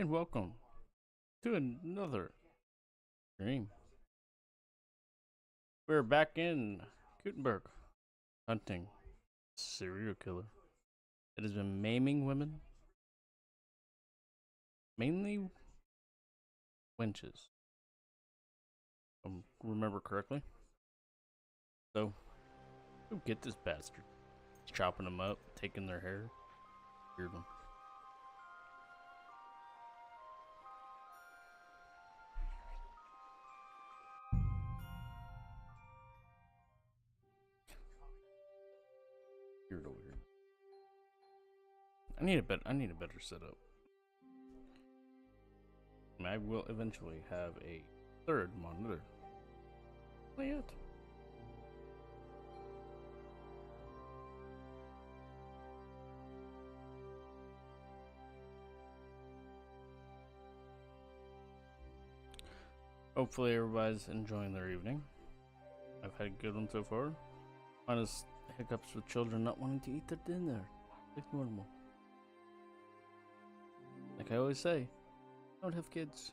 and welcome to another stream. We're back in Gutenberg hunting serial killer that has been maiming women, mainly wenches, if I remember correctly. So, go get this bastard. Chopping them up, taking their hair, beard them. Weird over here. I need a better setup. I will eventually have a third monitor. Not yet. Hopefully everybody's enjoying their evening. I've had a good one so far. Minus hiccups with children not wanting to eat their dinner. Like normal. Like I always say, don't have kids.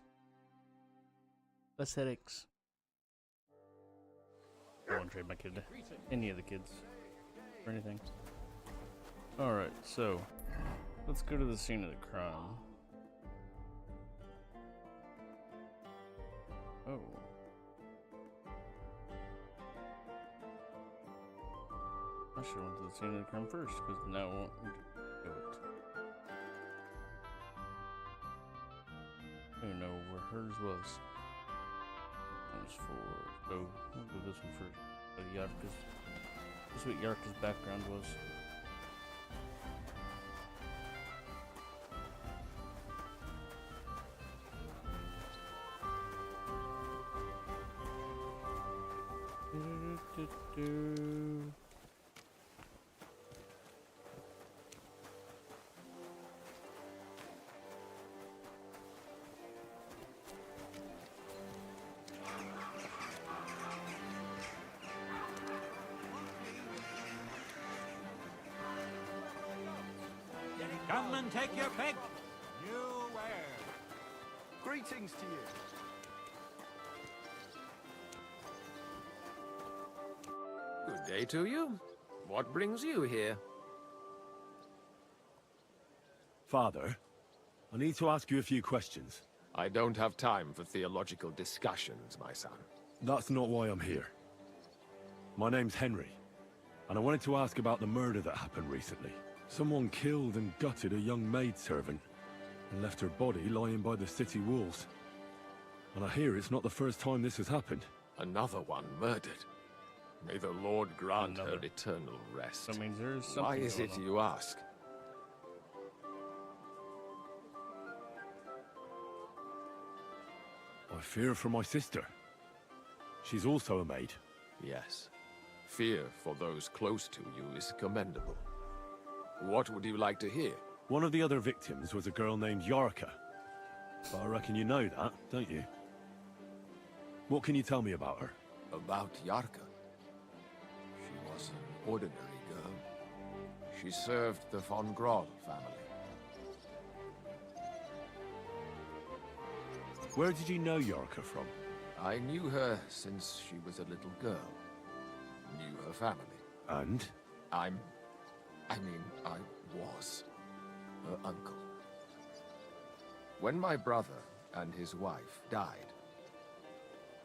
Less headaches. I won't trade my kid to any of the kids or anything. Alright, so let's go to the scene of the crime. Oh. I should have went to the scene of the crime first, because now I won't do it. I don't even know where hers was. That was for... Oh, we'll do this one for Yarka's. This is what Yarka's background was. Come and take your pick. You where? Greetings to you. Good day to you. What brings you here? Father, I need to ask you a few questions. I don't have time for theological discussions, my son. That's not why I'm here. My name's Henry, and I wanted to ask about the murder that happened recently. Someone killed and gutted a young maidservant and left her body lying by the city walls. And I hear it's not the first time this has happened. Another one murdered. May the Lord grant her eternal rest. That means there is something. Why is it you ask? I fear for my sister. She's also a maid. Yes. Fear for those close to you is commendable. What would you like to hear? One of the other victims was a girl named Yarka. But I reckon you know that, don't you? What can you tell me about her? About Yarka. She was an ordinary girl. She served the von Groll family. Where did you know Yarka from? I knew her since she was a little girl. Knew her family. And? I was her uncle. When my brother and his wife died,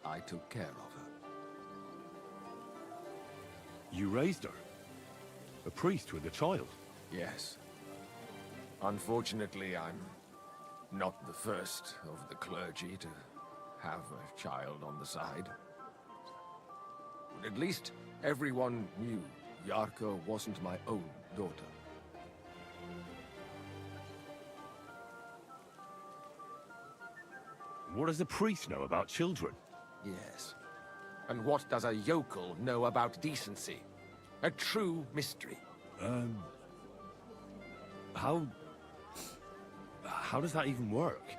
I took care of her. You raised her? A priest with a child? Yes. Unfortunately, I'm not the first of the clergy to have a child on the side. But at least everyone knew Yarka wasn't my own daughter. What does a priest know about children? Yes. And what does a yokel know about decency? A true mystery. How does that even work?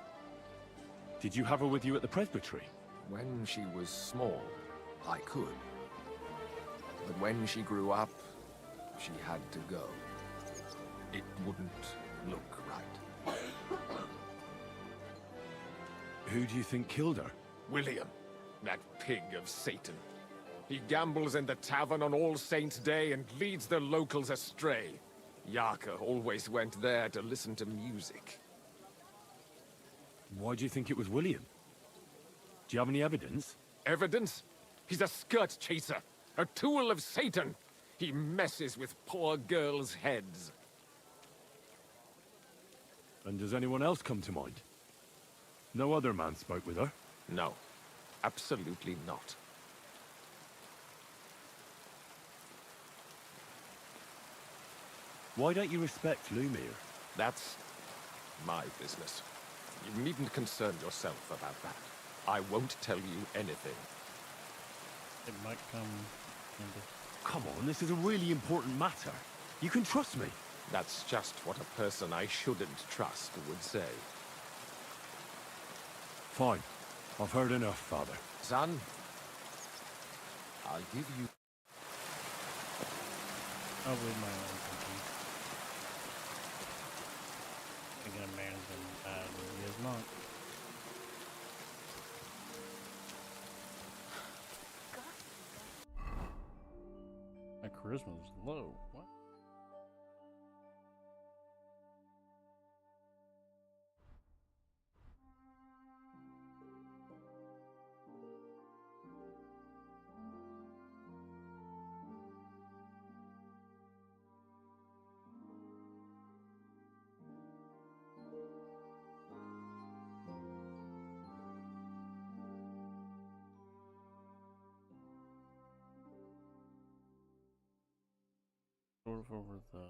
Did you have her with you at the presbytery? When she was small, I could. But when she grew up, she had to go. It wouldn't look right. who do you think killed her? William, that pig of Satan. He gambles in the tavern on All Saints' Day and leads the locals astray. Yarka always went there to listen to music. Why do you think it was William? Do you have any evidence? Evidence? He's a skirt chaser, a tool of Satan. He messes with poor girls' heads. And does anyone else come to mind? No other man spoke with her? No, absolutely not. Why don't you respect Lumiere? That's my business. You needn't concern yourself about that. I won't tell you anything. It might come into... Come on, this is a really important matter. You can trust me. That's just what a person I shouldn't trust would say. Fine. I've heard enough, Father. Son, I'll give you... Probably my own thinking. Thinking a man is gonna die, but he is not. My charisma is low. What? Sort of over the...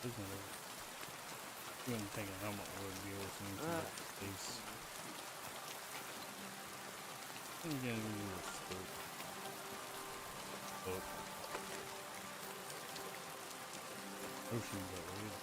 Isn't it? You wouldn't think a helmet would be listening to that face. I'm gonna do this scope. Ocean's over here.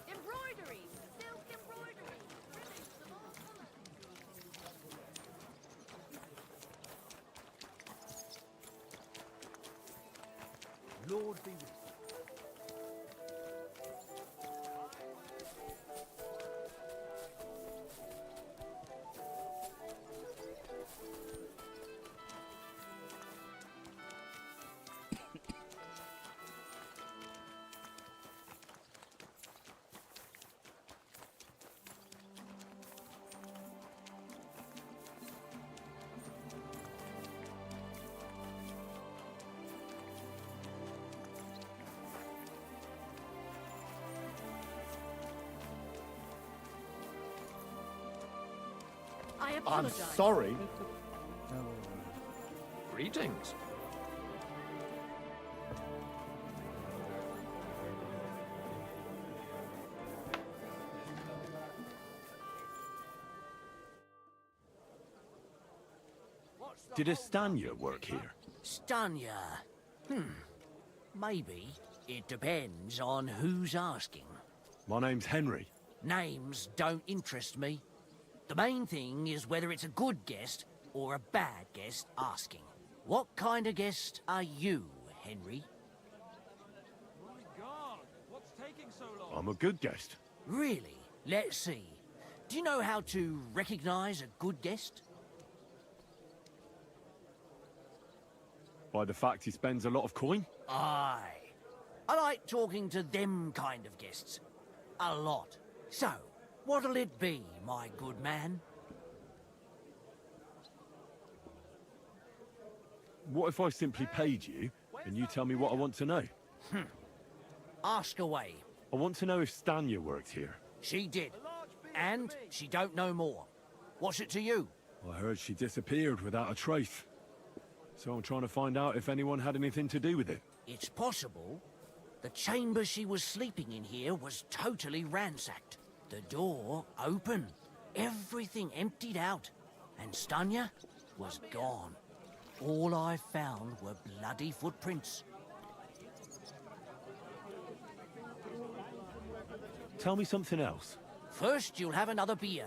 Embroidery! Silk embroidery! Ribbons of all colors. Lord be with you. I I'm apologize. sorry. Greetings. Did Estania work here? Stanya? Maybe. It depends on who's asking. My name's Henry. Names don't interest me. The main thing is whether it's a good guest or a bad guest asking. What kind of guest are you, Henry? My God, what's taking so long? I'm a good guest. Really? Let's see. Do you know how to recognize a good guest? By the fact he spends a lot of coin? Aye. I like talking to them kind of guests. A lot. So, what'll it be, my good man? What if I simply paid you, and you tell me what I want to know? Ask away. I want to know if Stanya works here. She did. And she don't know more. What's it to you? I heard she disappeared without a trace. So I'm trying to find out if anyone had anything to do with it. It's possible. The chamber she was sleeping in here was totally ransacked. The door open. Everything emptied out. And Stanya was gone. All I found were bloody footprints. Tell me something else. First, you'll have another beer.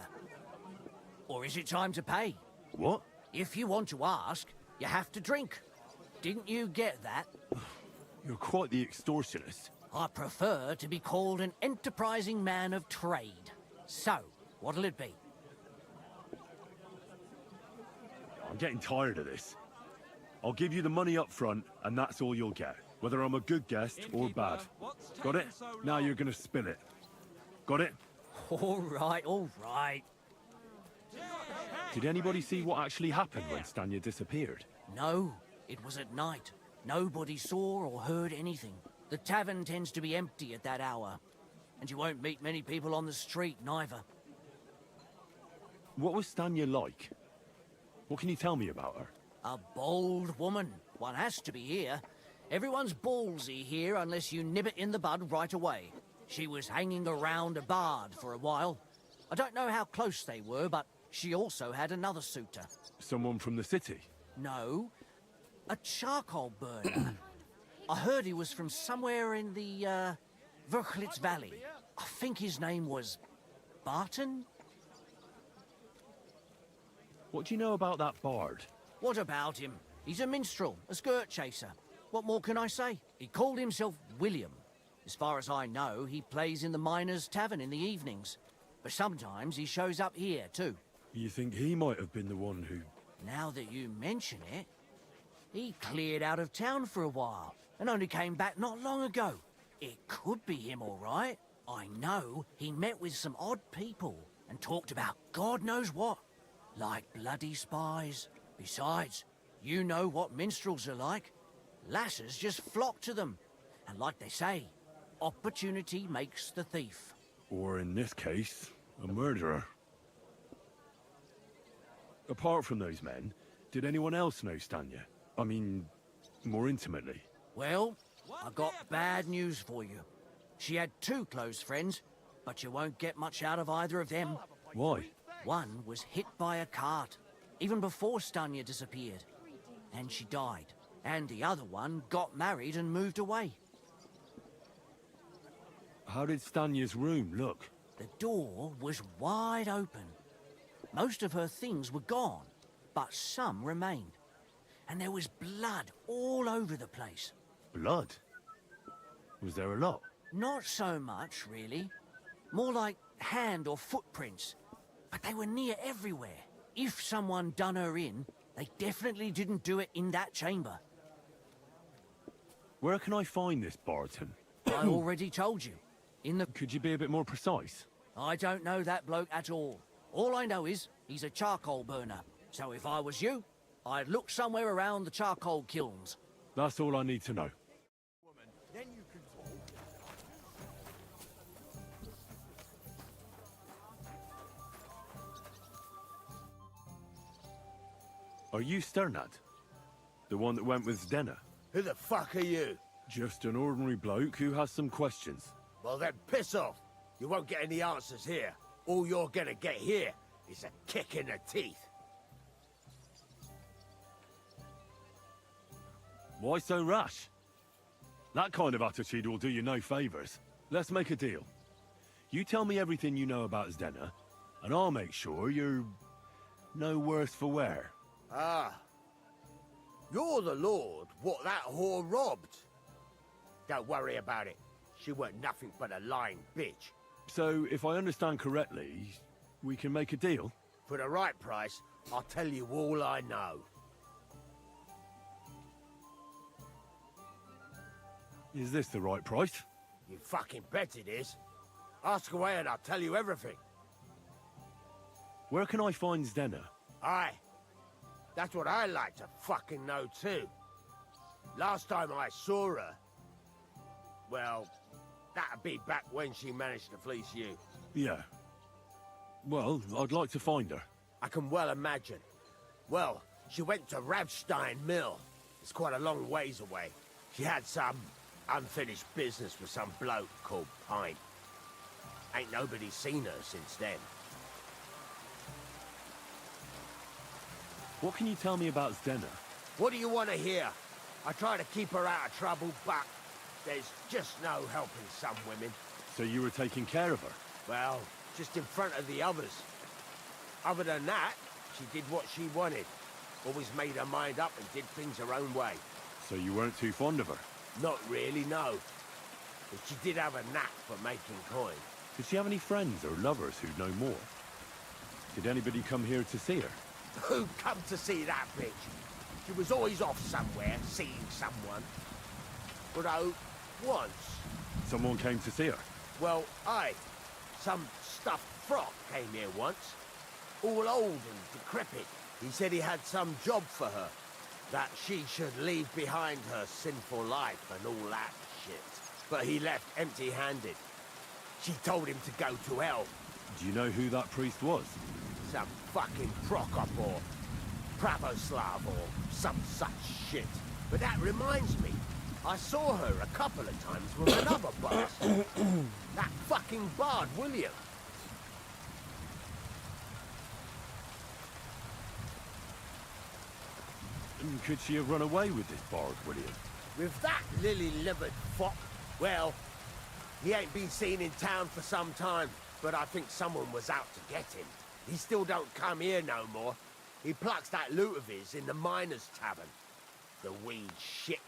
Or is it time to pay? What? If you want to ask, you have to drink. Didn't you get that? You're quite the extortionist. I prefer to be called an enterprising man of trade. So, what'll it be? I'm getting tired of this. I'll give you the money up front, and that's all you'll get. Whether I'm a good guest or bad. Got it? Now you're gonna spill it. Got it? All right, all right. Did anybody see what actually happened when Stanya disappeared? No, it was at night. Nobody saw or heard anything. The tavern tends to be empty at that hour. And you won't meet many people on the street, neither. What was Stanya like? What can you tell me about her? A bold woman. One has to be here. Everyone's ballsy here unless you nib it in the bud right away. She was hanging around a bard for a while. I don't know how close they were, but she also had another suitor. Someone from the city? No, a charcoal burner. I heard he was from somewhere in the, Verchlitz Valley. I think his name was Barton? What do you know about that bard? What about him? He's a minstrel, a skirt chaser. What more can I say? He called himself William. As far as I know, he plays in the Miners' Tavern in the evenings. But sometimes he shows up here, too. You think he might have been the one who... Now that you mention it, he cleared out of town for a while and only came back not long ago. It could be him, all right. I know he met with some odd people and talked about God knows what, like bloody spies. Besides, you know what minstrels are like. Lasses just flock to them. And like they say, opportunity makes the thief. Or in this case, a murderer. Apart from those men, did anyone else know Stanya? I mean, more intimately. Well, I got bad news for you. She had two close friends, but you won't get much out of either of them. Why? One was hit by a cart, even before Stanya disappeared. And she died. And the other one got married and moved away. How did Stanya's room look? The door was wide open. Most of her things were gone, but some remained. And there was blood all over the place. Blood? Was there a lot? Not so much, really. More like hand or footprints. But they were near everywhere. If someone done her in, they definitely didn't do it in that chamber. Where can I find this Barton? I already told you. In the... Could you be a bit more precise? I don't know that bloke at all. All I know is he's a charcoal burner. So if I was you, I'd look somewhere around the charcoal kilns. That's all I need to know. Are you Sternad? The one that went with Zdenna? Who the fuck are you? Just an ordinary bloke who has some questions. Well then, piss off. You won't get any answers here. All you're gonna get here is a kick in the teeth. Why so rash? That kind of attitude will do you no favors. Let's make a deal. You tell me everything you know about Zdenna, and I'll make sure you're no worse for wear. Ah. You're the lord what that whore robbed. Don't worry about it. She weren't nothing but a lying bitch. So, if I understand correctly, we can make a deal? For the right price, I'll tell you all I know. Is this the right price? You fucking bet it is. Ask away and I'll tell you everything. Where can I find Zdenna? Aye. That's what I like to fucking know too. Last time I saw her... Well, that'd be back when she managed to fleece you. Yeah. Well, I'd like to find her. I can well imagine. Well, she went to Ravstein Mill. It's quite a long ways away. She had some unfinished business with some bloke called Pine. Ain't nobody seen her since then. What can you tell me about Zdenna? What do you want to hear? I try to keep her out of trouble, but there's just no helping some women. So you were taking care of her? Well, just in front of the others. Other than that, she did what she wanted. Always made her mind up and did things her own way. So you weren't too fond of her? Not really, no. But she did have a knack for making coin. Did she have any friends or lovers who'd know more? Did anybody come here to see her? Who come to see that bitch? She was always off somewhere, seeing someone. But once. Someone came to see her? Well, aye. Some stuffed frog came here once. All old and decrepit. He said he had some job for her. That she should leave behind her sinful life and all that shit. But he left empty-handed. She told him to go to hell. Do you know who that priest was? Some fucking Prokop or Pravoslav or some such shit. But that reminds me, I saw her a couple of times with another boss. That fucking bard, William. And could she have run away with this bard, William? With that lily-livered fuck, well, he ain't been seen in town for some time, but I think someone was out to get him. He still don't come here no more. He plucks that loot of his in the miners' tavern. The wee shit.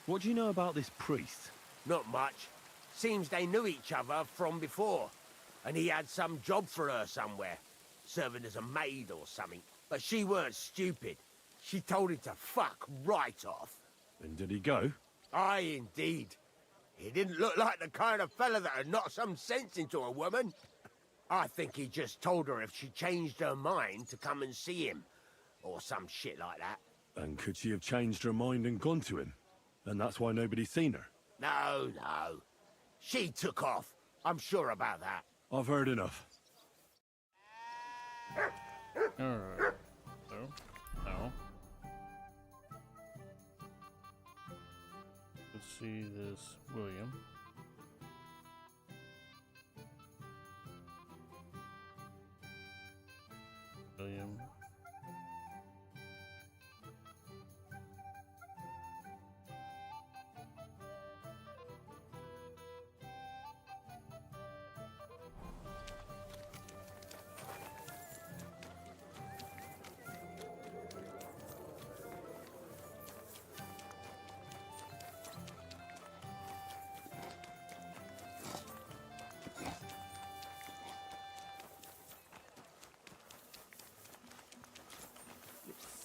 What do you know about this priest? Not much. Seems they knew each other from before. And he had some job for her somewhere. Serving as a maid or something. But she weren't stupid. She told him to fuck right off. And did he go? Aye, indeed. He didn't look like the kind of fella that'd knock some sense into a woman. I think he just told her if she changed her mind to come and see him. Or some shit like that. And could she have changed her mind and gone to him? And that's why nobody's seen her? No, no. She took off. I'm sure about that. I've heard enough. Alright. So, now. Let's see this William. William.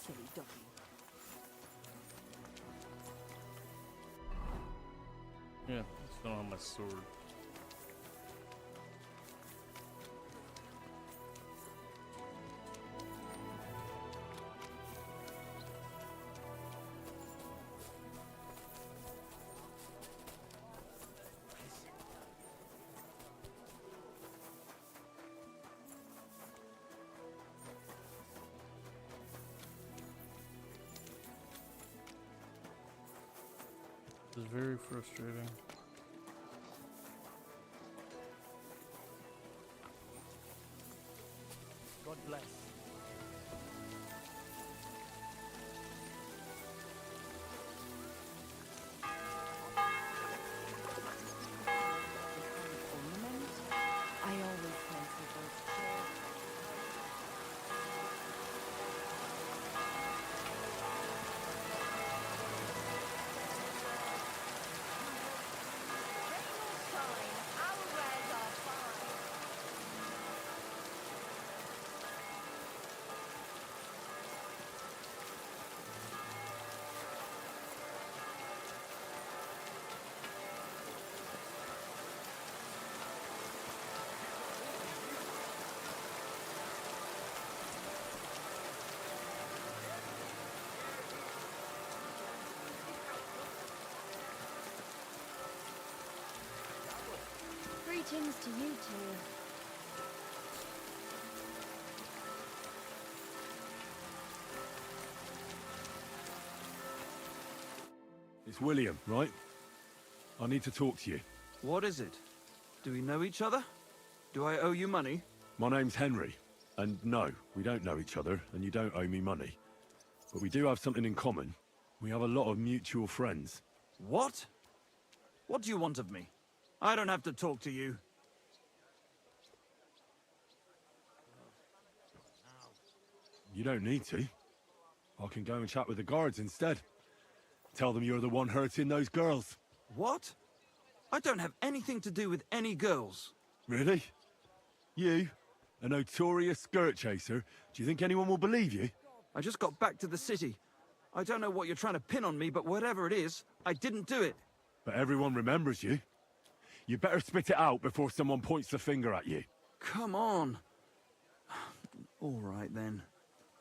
Silly doggy. Yeah, still on my sword. This is very frustrating. God bless. Ornament? I always fancied those chairs. Greetings to you two. It's William, right? I need to talk to you. What is it? Do we know each other? Do I owe you money? My name's Henry. And no, we don't know each other, and you don't owe me money. But we do have something in common. We have a lot of mutual friends. What? What do you want of me? I don't have to talk to you. You don't need to. I can go and chat with the guards instead. Tell them you're the one hurting those girls. What? I don't have anything to do with any girls. Really? You? A notorious skirt chaser? Do you think anyone will believe you? I just got back to the city. I don't know what you're trying to pin on me, but whatever it is, I didn't do it. But everyone remembers you. You better spit it out before someone points the finger at you. Come on. All right, then.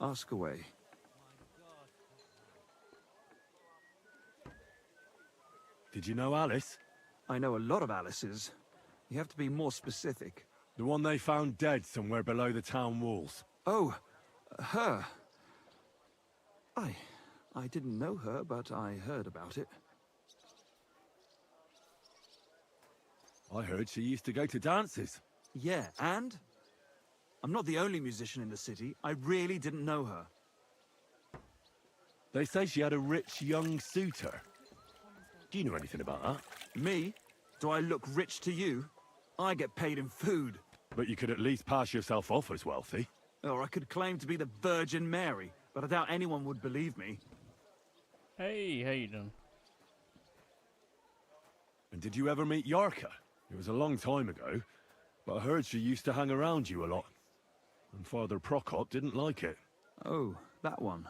Ask away. Did you know Alice? I know a lot of Alice's. You have to be more specific. The one they found dead somewhere below the town walls. Oh, her. I didn't know her, but I heard about it. I heard she used to go to dances. Yeah, and? I'm not the only musician in the city. I really didn't know her. They say she had a rich young suitor. Do you know anything about that? Me? Do I look rich to you? I get paid in food. But you could at least pass yourself off as wealthy. Or I could claim to be the Virgin Mary, but I doubt anyone would believe me. Hey, how you doing? And did you ever meet Yarka? It was a long time ago, but I heard she used to hang around you a lot. And Father Prokop didn't like it. Oh, that one.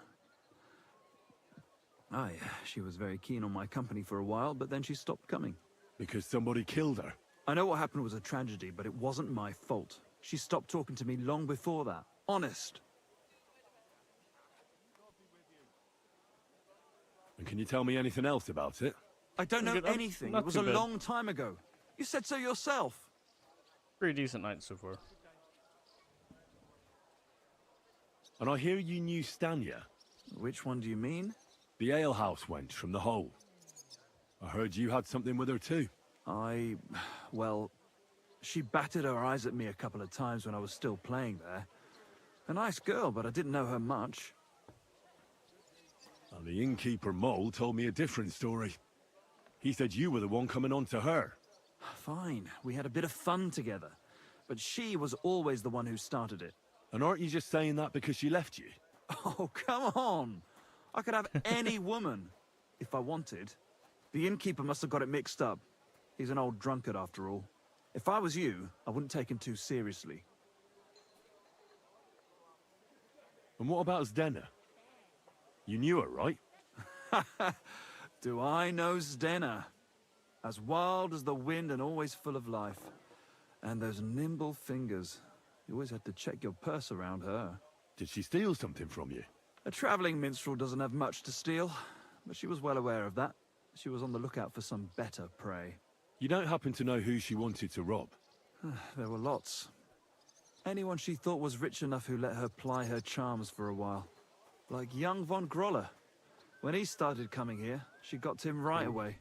Aye, she was very keen on my company for a while, but then she stopped coming. Because somebody killed her. I know what happened was a tragedy, but it wasn't my fault. She stopped talking to me long before that. Honest. And can you tell me anything else about it? I don't know Good, anything. not It was too a bad. long time ago. You said so yourself. Pretty decent night so far. And I hear you knew Stanya, Which one do you mean? the alehouse wench from the hole. I heard you had something with her too. Well, she batted her eyes at me a couple of times when I was still playing there. A nice girl, but I didn't know her much. And the innkeeper Mole told me a different story. He said you were the one coming on to her. Fine, we had a bit of fun together. But she was always the one who started it. And aren't you just saying that because she left you? Oh, come on! I could have any woman, if I wanted. The innkeeper must have got it mixed up. He's an old drunkard after all. If I was you, I wouldn't take him too seriously. And what about Zdena? You knew her, right? Do I know Zdena? As wild as the wind and always full of life. And those nimble fingers. You always had to check your purse around her. Did she steal something from you? A traveling minstrel doesn't have much to steal, but she was well aware of that. She was on the lookout for some better prey. You don't happen to know who she wanted to rob? There were lots. Anyone she thought was rich enough who let her ply her charms for a while. Like young von Groller. When he started coming here, she got to him right away.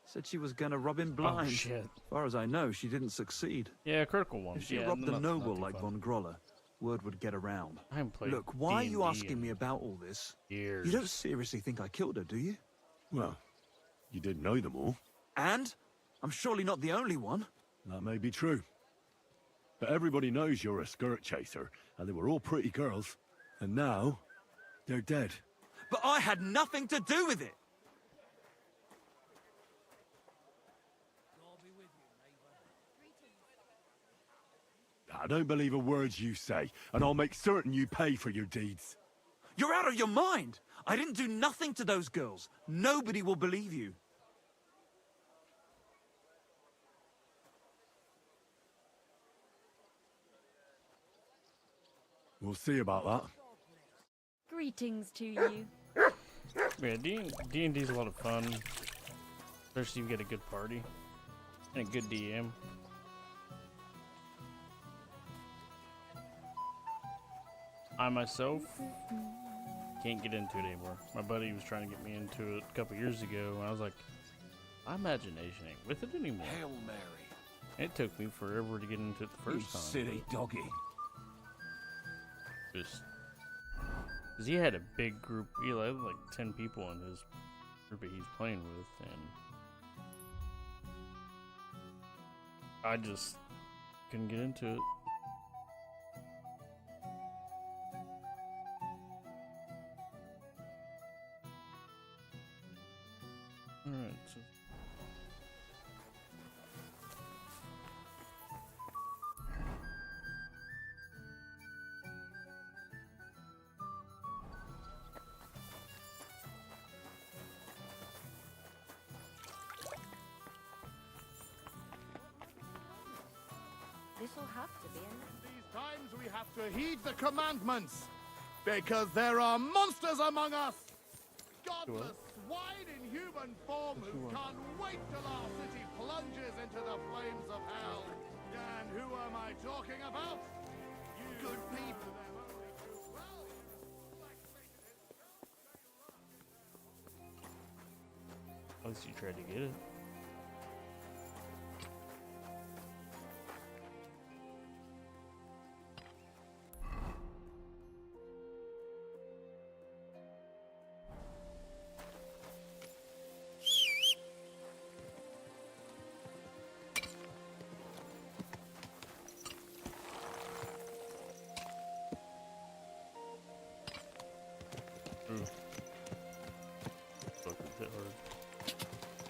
Said she was gonna rob him blind. Oh shit. As far as I know, she didn't succeed. Yeah, critical one. If she yeah, robbed a not noble too like fun. von Groller, word would get around. I haven't played Look, why are you D&D asking in me about all this? years. You don't seriously think I killed her, do you? Well, you did know them all. And? I'm surely not the only one. That may be true. But everybody knows you're a skirt chaser, and they were all pretty girls. And now, they're dead. But I had nothing to do with it! I don't believe a word you say, and I'll make certain you pay for your deeds. You're out of your mind! I didn't do nothing to those girls. Nobody will believe you. We'll see about that. Greetings to you. Yeah, D&D's a lot of fun. Especially if you get a good party. And a good DM. I myself can't get into it anymore. My buddy was trying to get me into it a couple years ago, and I was like, my imagination ain't with it anymore. Hail Mary. It took me forever to get into it the You first time. silly doggy. Just because he had a big group, he had like 10 people in his group that he's playing with, and I just couldn't get into it. Alright, so This'll have to be in. These times we have to heed the commandments, because there are monsters among us. Godless, swine in human form who can't wait till our city plunges into the flames of hell. And who am I talking about? You good people. at least you tried to get it.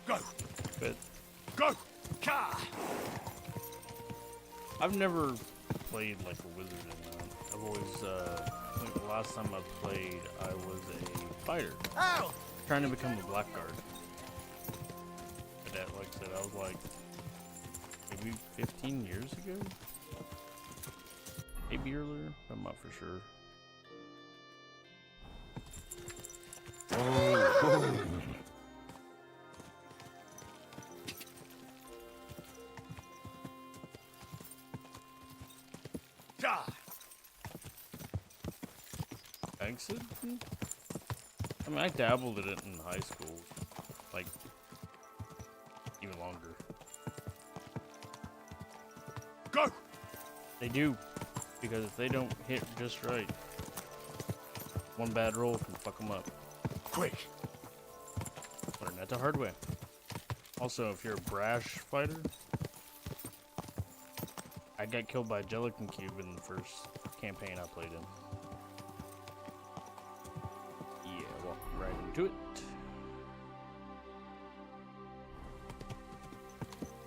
Go! But Go! Ka! I've never played like a wizard in that. I've always, I think the last time I played, I was a fighter. Ow! Trying to become a blackguard. But that, like I said, I was like, maybe 15 years ago? Maybe earlier? I'm not for sure. Ka! Exit? I mean, I dabbled in it in high school. Like, even longer. Go! They do. Because if they don't hit just right, one bad roll can fuck them up. Quick! Learn that the hard way. Also, if you're a brash fighter, I got killed by a gelatin cube in the first campaign I played in. Yeah, walk right into it.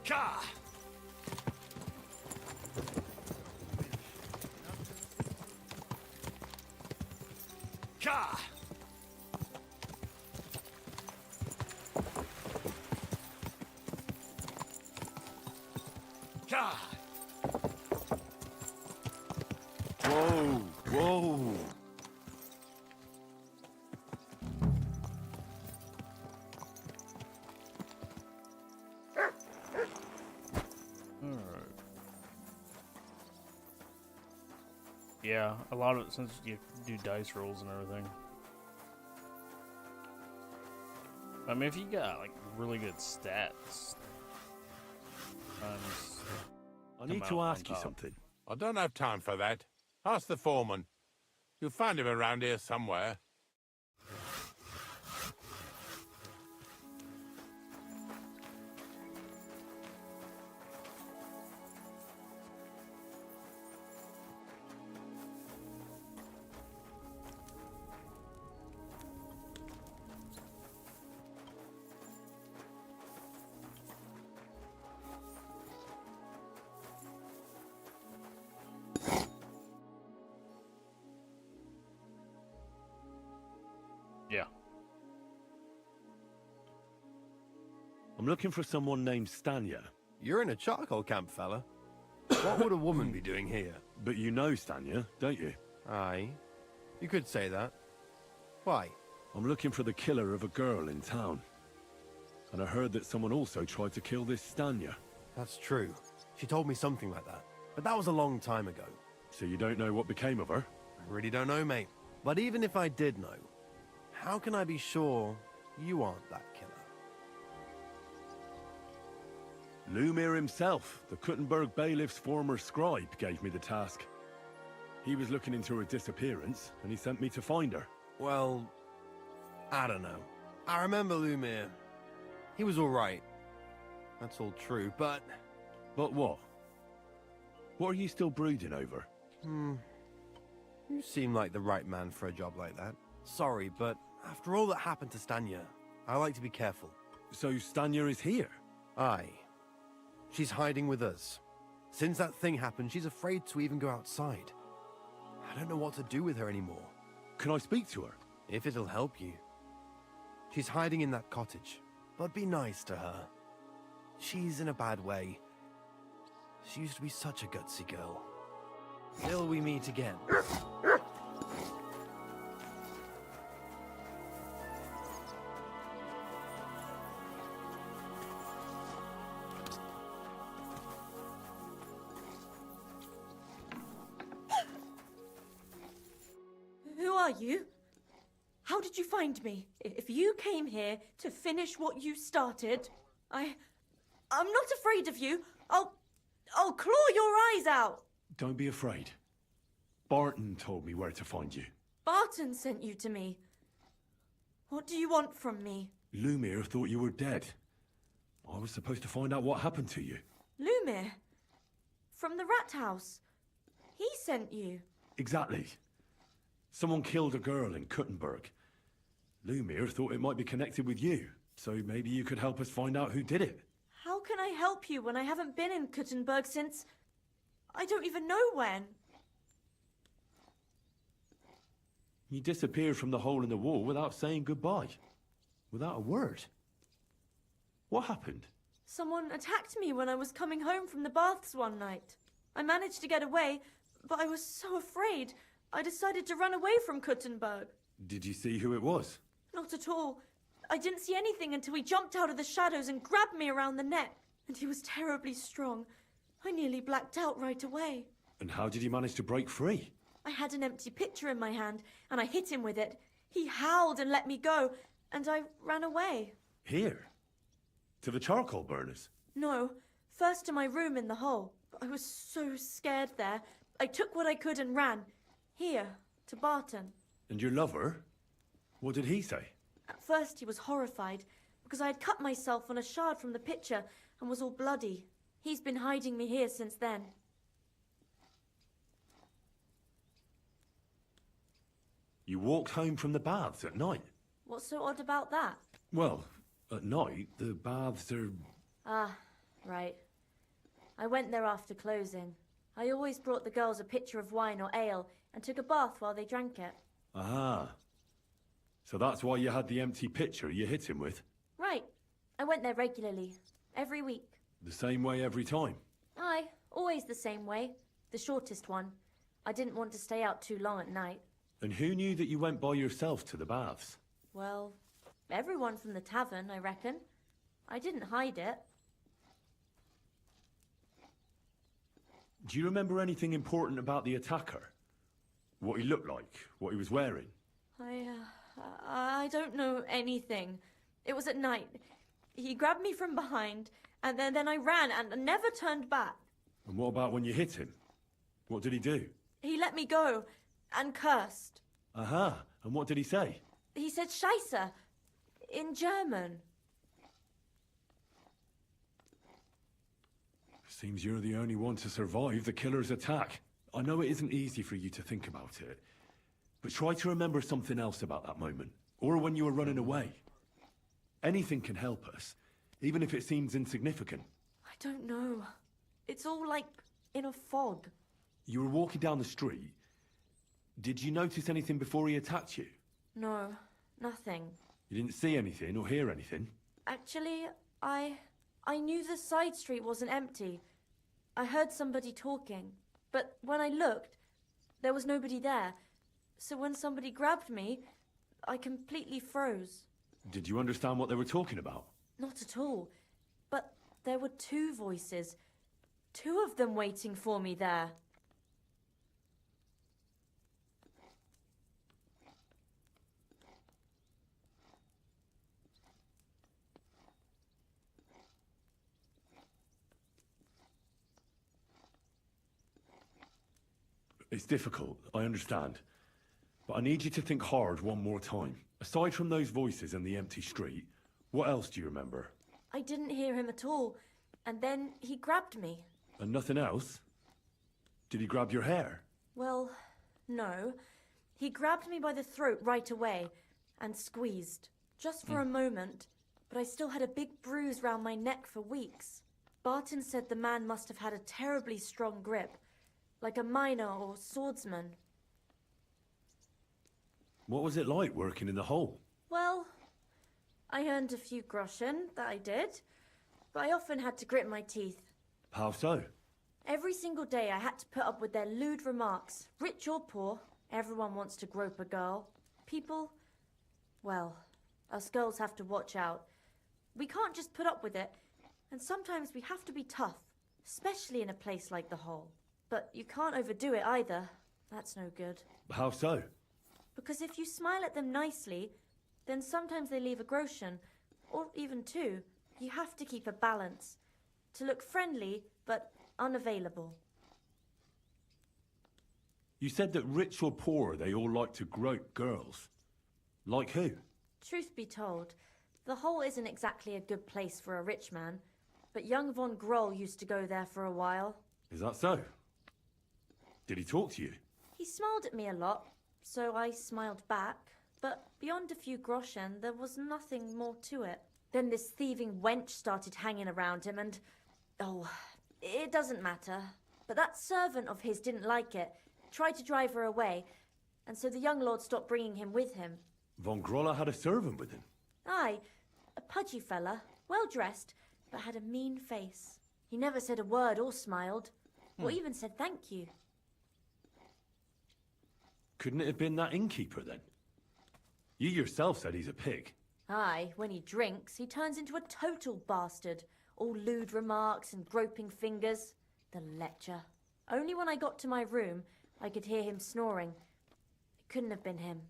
Ka! Ka! Ka! Whoa, whoa. Alright. Yeah, a lot of it, since you do dice rolls and everything. I mean, if you got like really good stats, I need to ask you something. I don't have time for that. Ask the foreman. You'll find him around here somewhere. yeah. I'm looking for someone named Stanya. You're in a charcoal camp, fella. What would a woman be doing here? But you know Stanya, don't you? Aye. You could say that. Why? I'm looking for the killer of a girl in town. And I heard that someone also tried to kill this Stanya. That's true. She told me something like that. But that was a long time ago. So you don't know what became of her? I really don't know, mate. But even if I did know, how can I be sure you aren't that killer? Lumir himself, the Kuttenberg bailiff's former scribe, gave me the task. He was looking into her disappearance, and he sent me to find her. Well, I don't know. I remember Lumir. He was alright. That's all true, but... But what? What are you still brooding over? You seem like the right man for a job like that. Sorry, but after all that happened to Stanya, I like to be careful. So Stanya is here? Aye. She's hiding with us. Since that thing happened, she's afraid to even go outside. I don't know what to do with her anymore. Can I speak to her? If it'll help you. She's hiding in that cottage, but be nice to her. She's in a bad way. She used to be such a gutsy girl. Till we meet again. Who are you? How did you find me? If you came here to finish what you started, I'm not afraid of you. I'll claw your eyes out. Don't be afraid. Barton told me where to find you. Barton sent you to me. What do you want from me? Lumir thought you were dead. I was supposed to find out what happened to you. Lumir? From the rat house. He sent you. Exactly. Someone killed a girl in Kuttenberg. Lumir thought it might be connected with you, so maybe you could help us find out who did it. How can I help you when I haven't been in Kuttenberg since... I don't even know when. You disappeared from the hole in the wall without saying goodbye. Without a word. What happened? Someone attacked me when I was coming home from the baths one night. I managed to get away, but I was so afraid. I decided to run away from Kuttenberg. Did you see who it was? Not at all. I didn't see anything until he jumped out of the shadows and grabbed me around the neck. And he was terribly strong. I nearly blacked out right away. And how did you manage to break free? I had an empty pitcher in my hand, and I hit him with it. He howled and let me go, and I ran away. Here? To the charcoal burners? No, first to my room in the hole. I was so scared there. I took what I could and ran. Here, to Barton. And your lover? What did he say? At first he was horrified, because I had cut myself on a shard from the pitcher and was all bloody. He's been hiding me here since then. You walked home from the baths at night? What's so odd about that? Well, at night, the baths are... Ah, right. I went there after closing. I always brought the girls a pitcher of wine or ale and took a bath while they drank it. Ah. So that's why you had the empty pitcher you hit him with? Right. I went there regularly. Every week. The same way every time? Aye, always the same way. The shortest one. I didn't want to stay out too long at night. And who knew that you went by yourself to the baths? Well, everyone from the tavern, I reckon. I didn't hide it. Do you remember anything important about the attacker? What he looked like? What he was wearing? I don't know anything. It was at night. He grabbed me from behind, and then I ran and never turned back. And what about when you hit him? What did he do? He let me go and cursed. Aha. And what did he say? He said Scheisse in German. Seems you're the only one to survive the killer's attack. I know it isn't easy for you to think about it, but try to remember something else about that moment, or when you were running away. Anything can help us, even if it seems insignificant. I don't know. It's all like in a fog. You were walking down the street. Did you notice anything before he attacked you? No, nothing. You didn't see anything or hear anything? Actually, I knew the side street wasn't empty. I heard somebody talking, but when I looked, there was nobody there. So when somebody grabbed me, I completely froze. Did you understand what they were talking about? Not at all. But there were two voices. Two of them waiting for me there. It's difficult, I understand. But I need you to think hard one more time. Aside from those voices and the empty street, what else do you remember? I didn't hear him at all, and then he grabbed me. And nothing else? Did he grab your hair? Well, no. He grabbed me by the throat right away and squeezed, just for a moment, but I still had a big bruise round my neck for weeks. Barton said the man must have had a terribly strong grip, like a miner or swordsman. What was it like working in the hole? Well, I earned a few groschen, that I did, but I often had to grit my teeth. How so? Every single day I had to put up with their lewd remarks. Rich or poor, everyone wants to grope a girl. People, well, us girls have to watch out. We can't just put up with it, and sometimes we have to be tough, especially in a place like the Hole. But you can't overdo it either. That's no good. How so? Because if you smile at them nicely, then sometimes they leave a groschen, or even two. You have to keep a balance. To look friendly, but unavailable. You said that rich or poor, they all like to grope girls. Like who? Truth be told, the Hole isn't exactly a good place for a rich man, but young von Groll used to go there for a while. Is that so? Did he talk to you? He smiled at me a lot, so I smiled back, but beyond a few groschen, there was nothing more to it. Then this thieving wench started hanging around him and... oh, it doesn't matter. But that servant of his didn't like it, tried to drive her away, and so the young lord stopped bringing him with him. Von Groller had a servant with him? Aye, a pudgy fella, well-dressed, but had a mean face. He never said a word or smiled, or even said thank you. Couldn't it have been that innkeeper then? You yourself said he's a pig. Aye, when he drinks, he turns into a total bastard. All lewd remarks and groping fingers. The lecher. Only when I got to my room, I could hear him snoring. It couldn't have been him.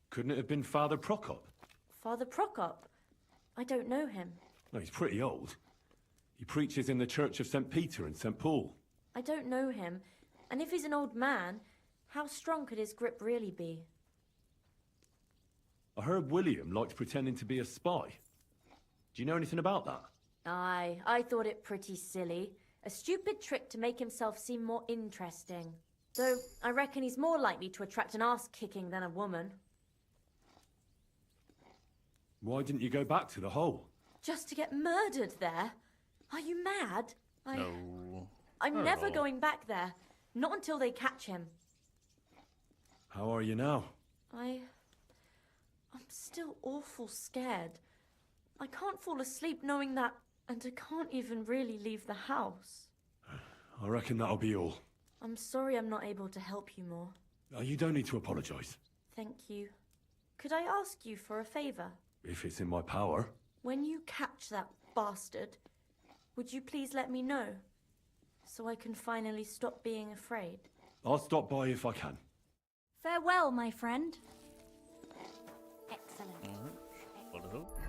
Couldn't it have been Father Prokop? Father Prokop? I don't know him. No, he's pretty old. He preaches in the Church of St. Peter and St. Paul. I don't know him. And if he's an old man, how strong could his grip really be? I heard William liked pretending to be a spy. Do you know anything about that? Aye, I thought it pretty silly. A stupid trick to make himself seem more interesting. Though, I reckon he's more likely to attract an arse-kicking than a woman. Why didn't you go back to the hole? Just to get murdered there? Are you mad? No. I'm Not at never all. going back there. Not until they catch him. How are you now? I'm still awful scared. I can't fall asleep knowing that, and I can't even really leave the house. I reckon that'll be all. I'm sorry I'm not able to help you more. You don't need to apologise. Thank you. Could I ask you for a favour? If it's in my power. When you catch that bastard, would you please let me know? So I can finally stop being afraid. I'll stop by if I can. Farewell, my friend. Excellent. Alright. What a hope.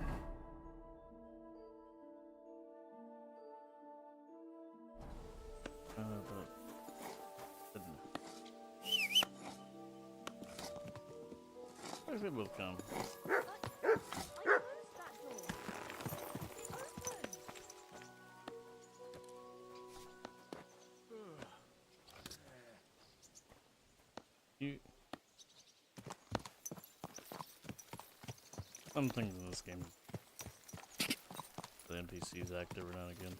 Maybe it will come. Some things in this game, the NPCs act every now and again.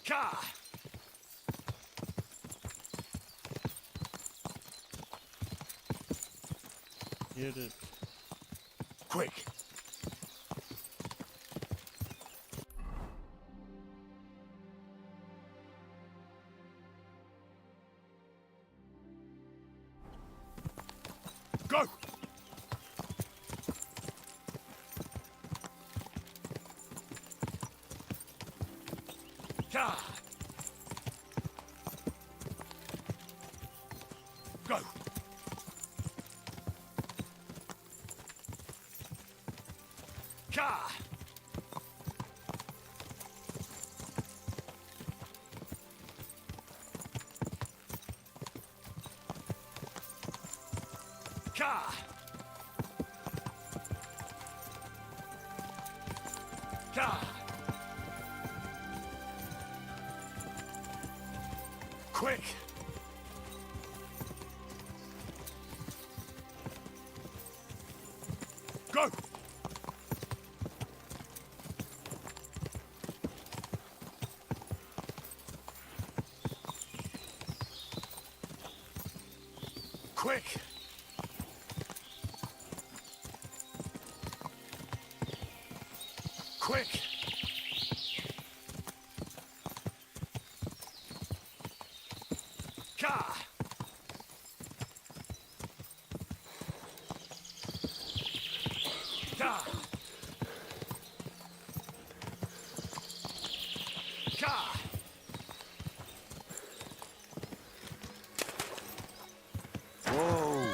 Ka! Get it. Quick! Go! Yeah. Go! Yeah. Yeah. Yeah. Quick! Go! Quick! Quick! Ka! Ka! Ka! Whoa!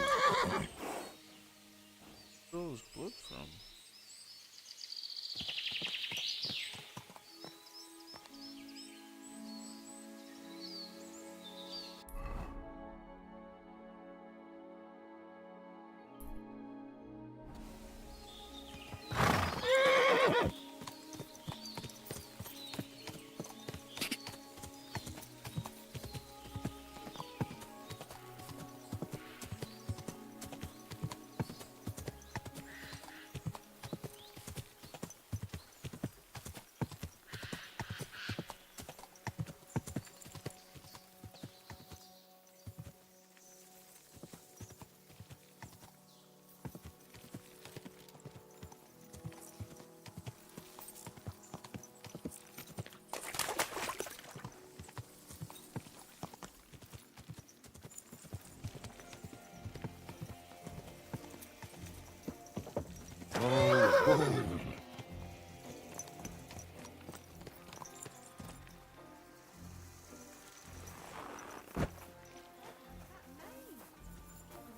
Where's those blood from?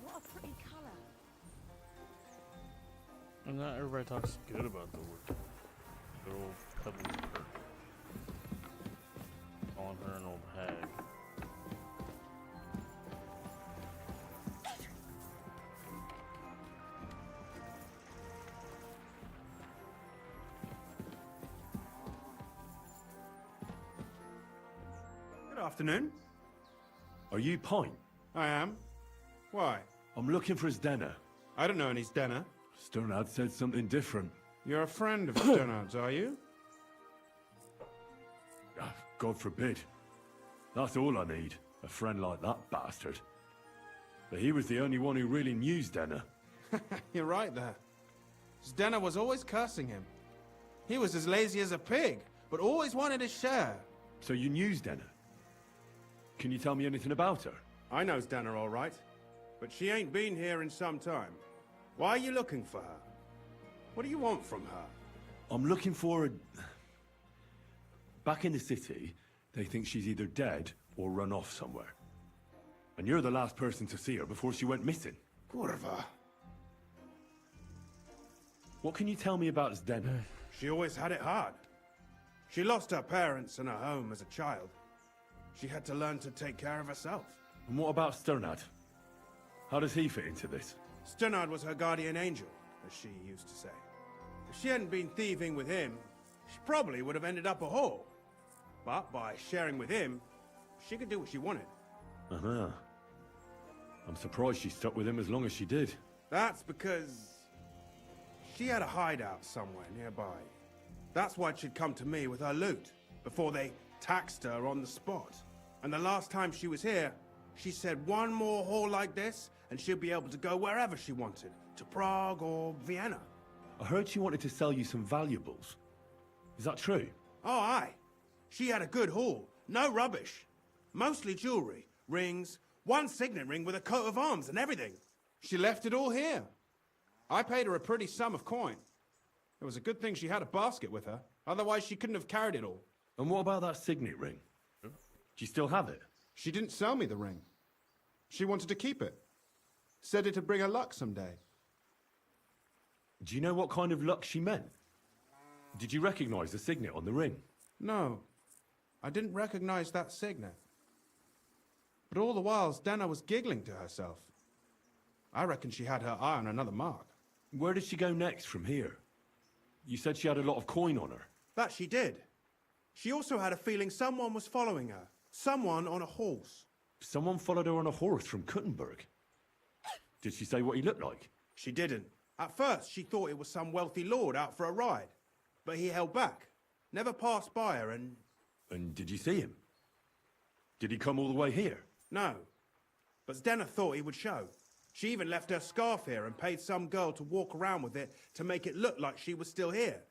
What a pretty colour. And not everybody talks good about the work. Good old Pebbles Kirk. Calling her an old hag. Good afternoon. Are you Pine? I am. Why? I'm looking for Zdena. I don't know any Stena. Sternad said something different. You're a friend of Sternard's, are you? Ah, God forbid. That's all I need. A friend like that bastard. But he was the only one who really knew Zdena. You're right there. Stena was always cursing him. He was as lazy as a pig, but always wanted his share. So you knew Zdena? Can you tell me anything about her? I know Stena all right, but she ain't been here in some time. Why are you looking for her? What do you want from her? I'm looking for a... Back in the city, they think she's either dead or run off somewhere. And you're the last person to see her before she went missing. Kurva. What can you tell me about Zdena? She always had it hard. She lost her parents and her home as a child. She had to learn to take care of herself. And what about Sternad? How does he fit into this? Sternard was her guardian angel, as she used to say. If she hadn't been thieving with him, she probably would have ended up a whore. But by sharing with him, she could do what she wanted. Uh-huh. I'm surprised she stuck with him as long as she did. That's because she had a hideout somewhere nearby. That's why she'd come to me with her loot, before they taxed her on the spot. And the last time she was here, she said one more haul like this, and she'll be able to go wherever she wanted, to Prague or Vienna. I heard she wanted to sell you some valuables. Is that true? Oh, aye. She had a good haul. No rubbish. Mostly jewellery, rings, one signet ring with a coat of arms and everything. She left it all here. I paid her a pretty sum of coin. It was a good thing she had a basket with her. Otherwise, she couldn't have carried it all. And what about that signet ring? Do you still have it? She didn't sell me the ring. She wanted to keep it. Said it'd bring her luck someday. Do you know what kind of luck she meant? Did you recognize the signet on the ring? No, I didn't recognize that signet. But all the while, Denna was giggling to herself. I reckon she had her eye on another mark. Where did she go next from here? You said she had a lot of coin on her. That she did. She also had a feeling someone was following her. Someone on a horse. Someone followed her on a horse from Kuttenberg. Did she say what he looked like? She didn't. At first, she thought it was some wealthy lord out for a ride. But he held back. Never passed by her and... And did you see him? Did he come all the way here? No. But Zdenna thought he would show. She even left her scarf here and paid some girl to walk around with it to make it look like she was still here.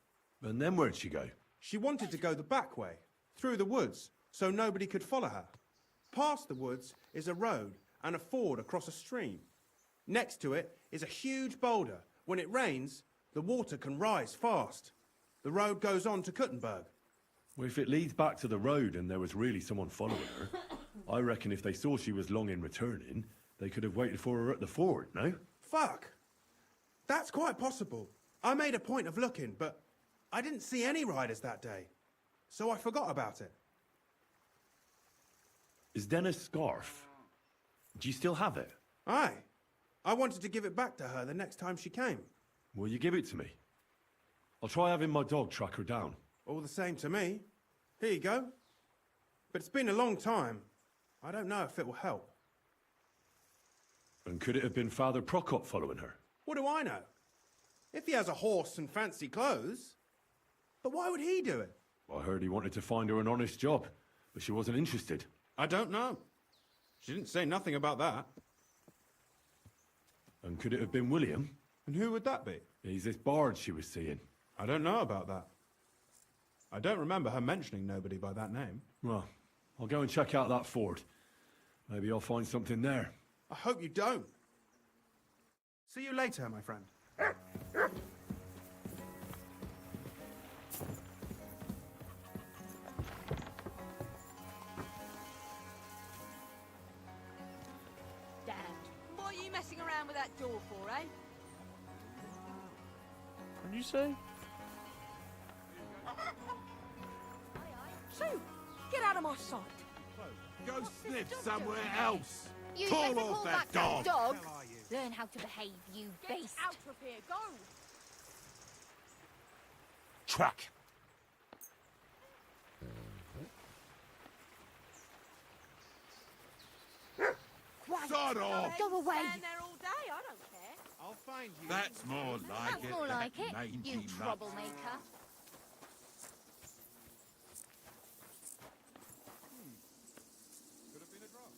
And then where'd she go? She wanted to go the back way, through the woods, so nobody could follow her. Past the woods is a road and a ford across a stream. Next to it is a huge boulder. When it rains, the water can rise fast. The road goes on to Kuttenberg. Well, if it leads back to the road and there was really someone following her, I reckon if they saw she was long in returning, they could have waited for her at the ford, no? Fuck! That's quite possible. I made a point of looking, but I didn't see any riders that day. So I forgot about it. Is Denna's scarf? Do you still have it? Aye. I wanted to give it back to her the next time she came. Will you give it to me? I'll try having my dog track her down. All the same to me. Here you go. But it's been a long time. I don't know if it will help. And could it have been Father Prokop following her? What do I know? If he has a horse and fancy clothes. But why would he do it? I heard he wanted to find her an honest job, but she wasn't interested. I don't know. She didn't say nothing about that. And could it have been William? And who would that be? He's this bard she was seeing. I don't know about that. I don't remember her mentioning nobody by that name. Well, I'll go and check out that ford. Maybe I'll find something there. I hope you don't. See you later, my friend. Damn. What are you messing around with that door for, eh? What did you say? Sue, get out of my sight. Go sniff somewhere else. You Pull ever off call that that dog. dog? Learn how to behave, you beast. Out of here, go! Track. Quiet. Sod off. Go away. Stand there all day, I don't care. I'll find you. That's more like That's it. more that like it, mangy you nut. troublemaker. Could have been a drop.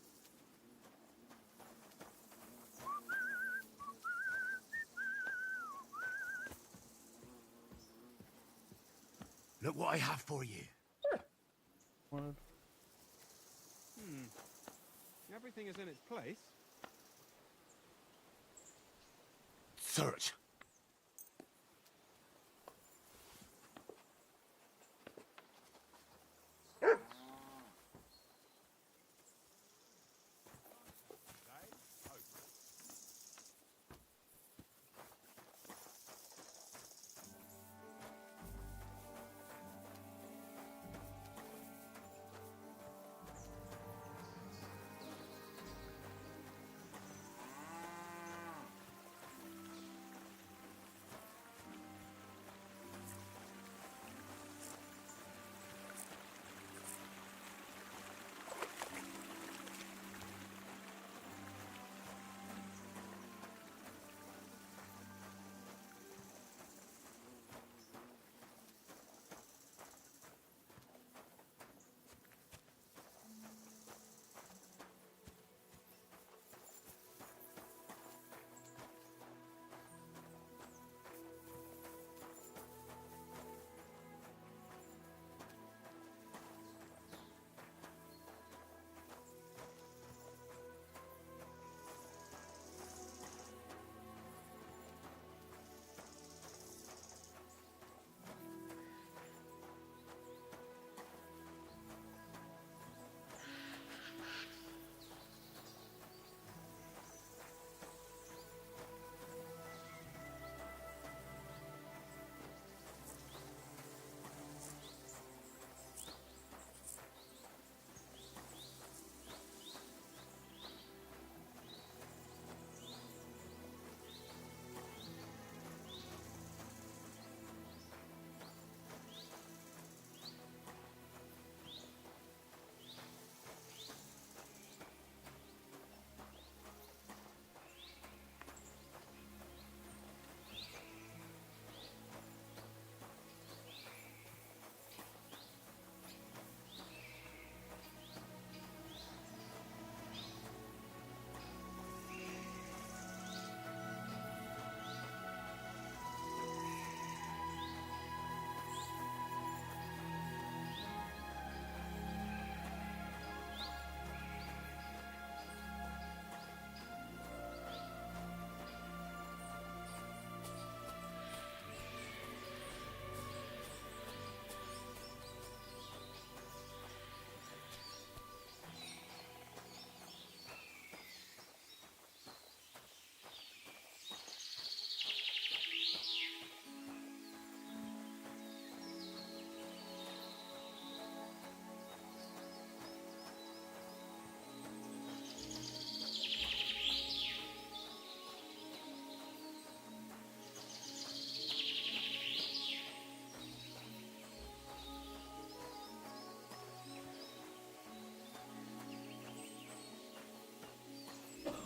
Look what I have for you. What? Everything is in its place. Search.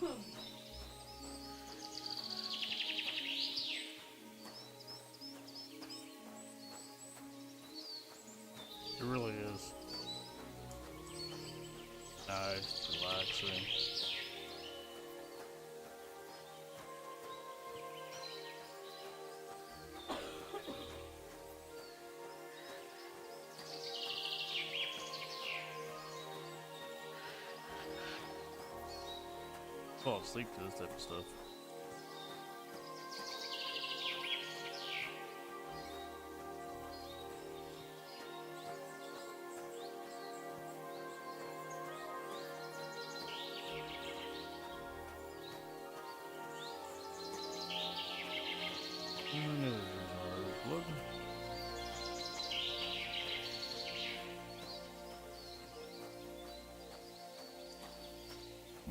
It really is. Nice, relaxing. Fall asleep to this type of stuff.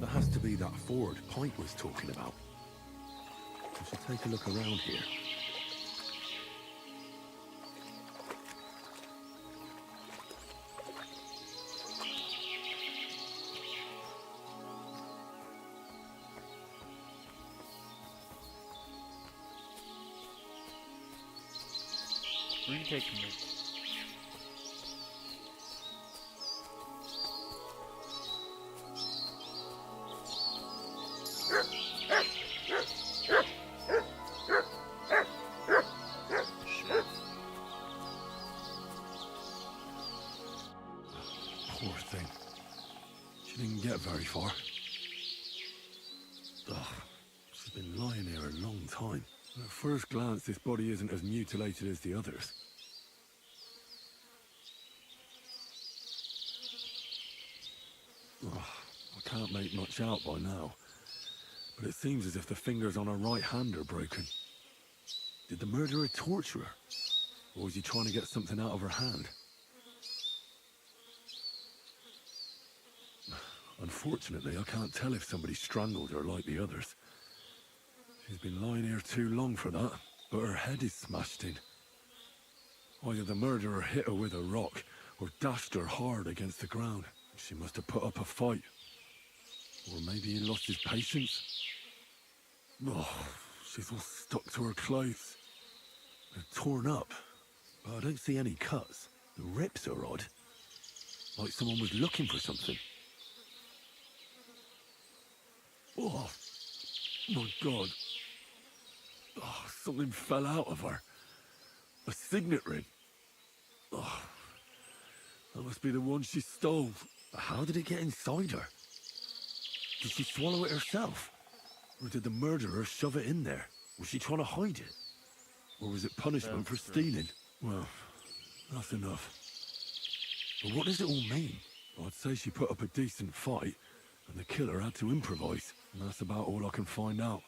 That has to be that ford Pike was talking about. I should take a look around here. Where are you taking me? Poor thing. She didn't get very far. Ugh, she's been lying here a long time. At first glance, this body isn't as mutilated as the others. Ugh, I can't make much out by now, but it seems as if the fingers on her right hand are broken. Did the murderer torture her? Or was he trying to get something out of her hand? Unfortunately, I can't tell if somebody strangled her like the others. She's been lying here too long for that, but her head is smashed in. Either the murderer hit her with a rock, or dashed her hard against the ground. She must have put up a fight. Or maybe he lost his patience. Oh, she's all stuck to her clothes. They're torn up, but I don't see any cuts. The rips are odd. Like someone was looking for something. Oh, my God. Oh, something fell out of her. A signet ring. Oh, that must be the one she stole. But how did it get inside her? Did she swallow it herself? Or did the murderer shove it in there? Was she trying to hide it? Or was it punishment for stealing? Well, that's enough. But what does it all mean? I'd say she put up a decent fight, and the killer had to improvise. And that's about all I can find out.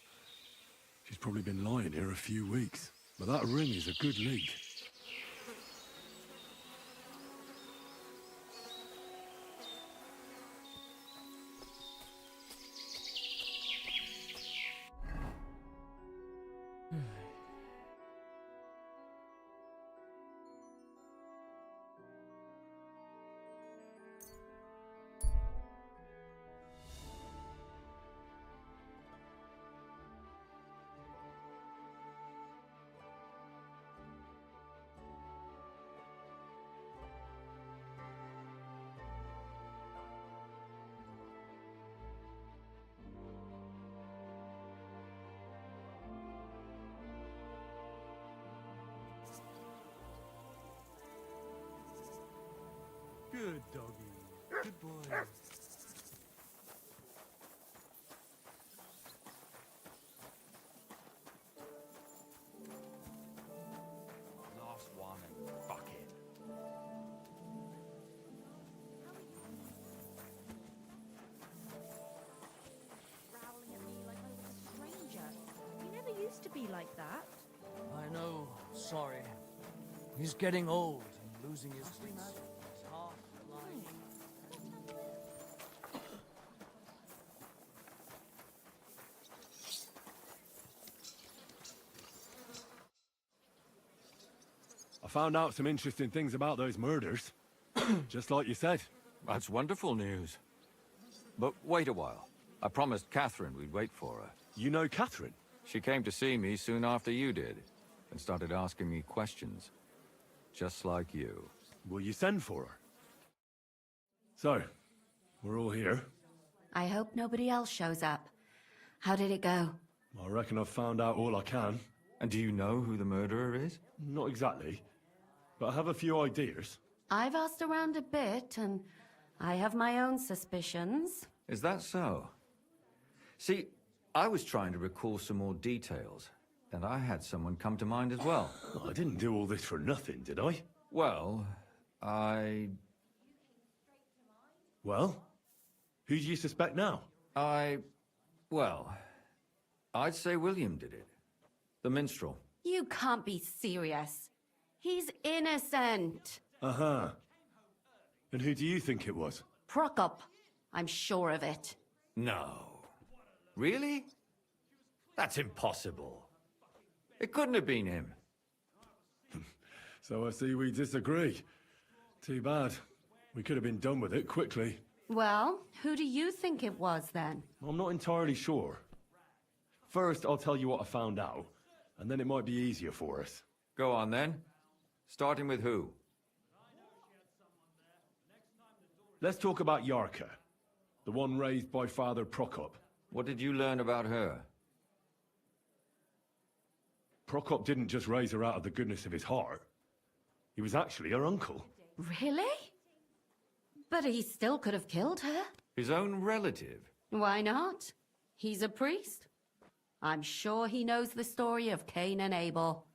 She's probably been lying here a few weeks. But that ring is a good lead. Good doggy. Good boy. Last one and fuck it. Growling at me like I was a stranger. You never used to be like that. I know, sorry. He's getting old and losing his wits. He's half lying. I found out some interesting things about those murders. Just like you said. That's wonderful news. But wait a while. I promised Catherine we'd wait for her. You know Catherine? She came to see me soon after you did, and started asking me questions. Just like you. Will you send for her? So, we're all here. I hope nobody else shows up. How did it go? I reckon I've found out all I can. And do you know who the murderer is? Not exactly, but I have a few ideas. I've asked around a bit, and I have my own suspicions. Is that so? See, I was trying to recall some more details, and I had someone come to mind as well. I didn't do all this for nothing, did I? Well, Well? Who do you suspect now? Well, I'd say William did it. The minstrel. You can't be serious. He's innocent. Uh-huh. And who do you think it was? Prokop. I'm sure of it. No. Really? That's impossible. It couldn't have been him. So I see we disagree. Too bad. We could have been done with it quickly. Well, who do you think it was then? I'm not entirely sure. First, I'll tell you what I found out, and then it might be easier for us. Go on then. Starting with who? Let's talk about Yarka, the one raised by Father Prokop. What did you learn about her? Prokop didn't just raise her out of the goodness of his heart. He was actually her uncle. Really? But he still could have killed her. His own relative? Why not? He's a priest. I'm sure he knows the story of Cain and Abel.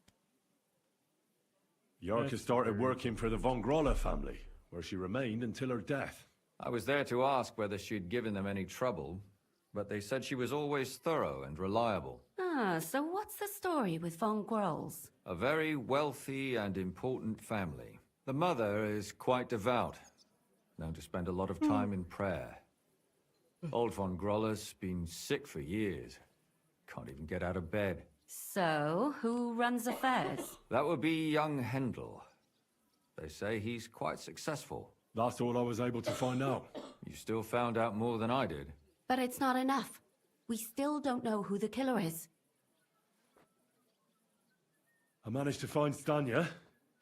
Yarka started working for the von Groller family, where she remained until her death. I was there to ask whether she'd given them any trouble, but they said she was always thorough and reliable. Ah, so what's the story with von Grolls? A very wealthy and important family. The mother is quite devout, known to spend a lot of time in prayer. Old von Groller's been sick for years. Can't even get out of bed. So, who runs affairs? That would be young Hendel. They say he's quite successful. That's all I was able to find out. You still found out more than I did. But it's not enough. We still don't know who the killer is. I managed to find Stanya.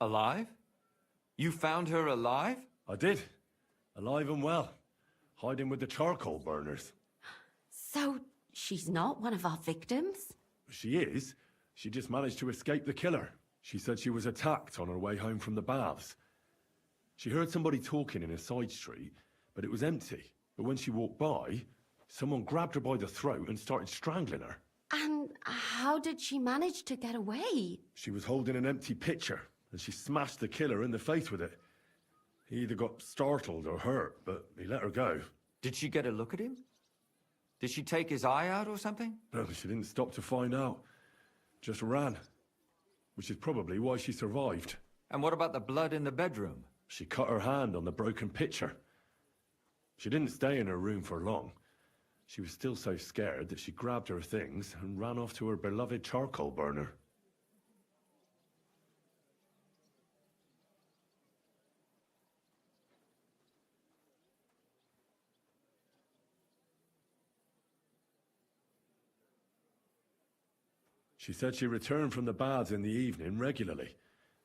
Alive? You found her alive? I did. Alive and well. Hiding with the charcoal burners. So, she's not one of our victims? She is. She just managed to escape the killer. She said she was attacked on her way home from the baths. She heard somebody talking in a side street, but it was empty. But when she walked by, someone grabbed her by the throat and started strangling her. And how did she manage to get away? She was holding an empty pitcher, and she smashed the killer in the face with it. He either got startled or hurt, but he let her go. Did she get a look at him? Did she take his eye out or something? No, she didn't stop to find out. Just ran. Which is probably why she survived. And what about the blood in the bedroom? She cut her hand on the broken pitcher. She didn't stay in her room for long. She was still so scared that she grabbed her things and ran off to her beloved charcoal burner. She said she returned from the baths in the evening regularly,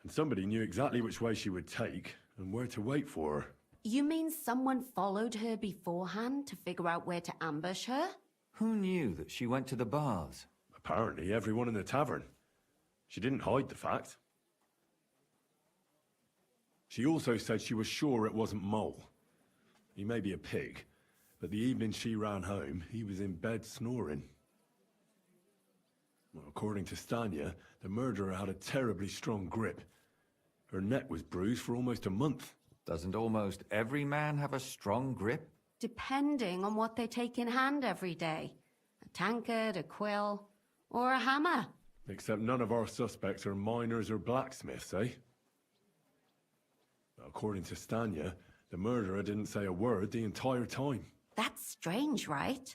and somebody knew exactly which way she would take and where to wait for her. You mean someone followed her beforehand to figure out where to ambush her? Who knew that she went to the baths? Apparently everyone in the tavern. She didn't hide the fact. She also said she was sure it wasn't Mole. He may be a pig, but the evening she ran home, he was in bed snoring. Well, according to Stanya, the murderer had a terribly strong grip. Her neck was bruised for almost a month. Doesn't almost every man have a strong grip? Depending on what they take in hand every day. A tankard, a quill, or a hammer. Except none of our suspects are miners or blacksmiths, eh? According to Stanya, the murderer didn't say a word the entire time. That's strange, right?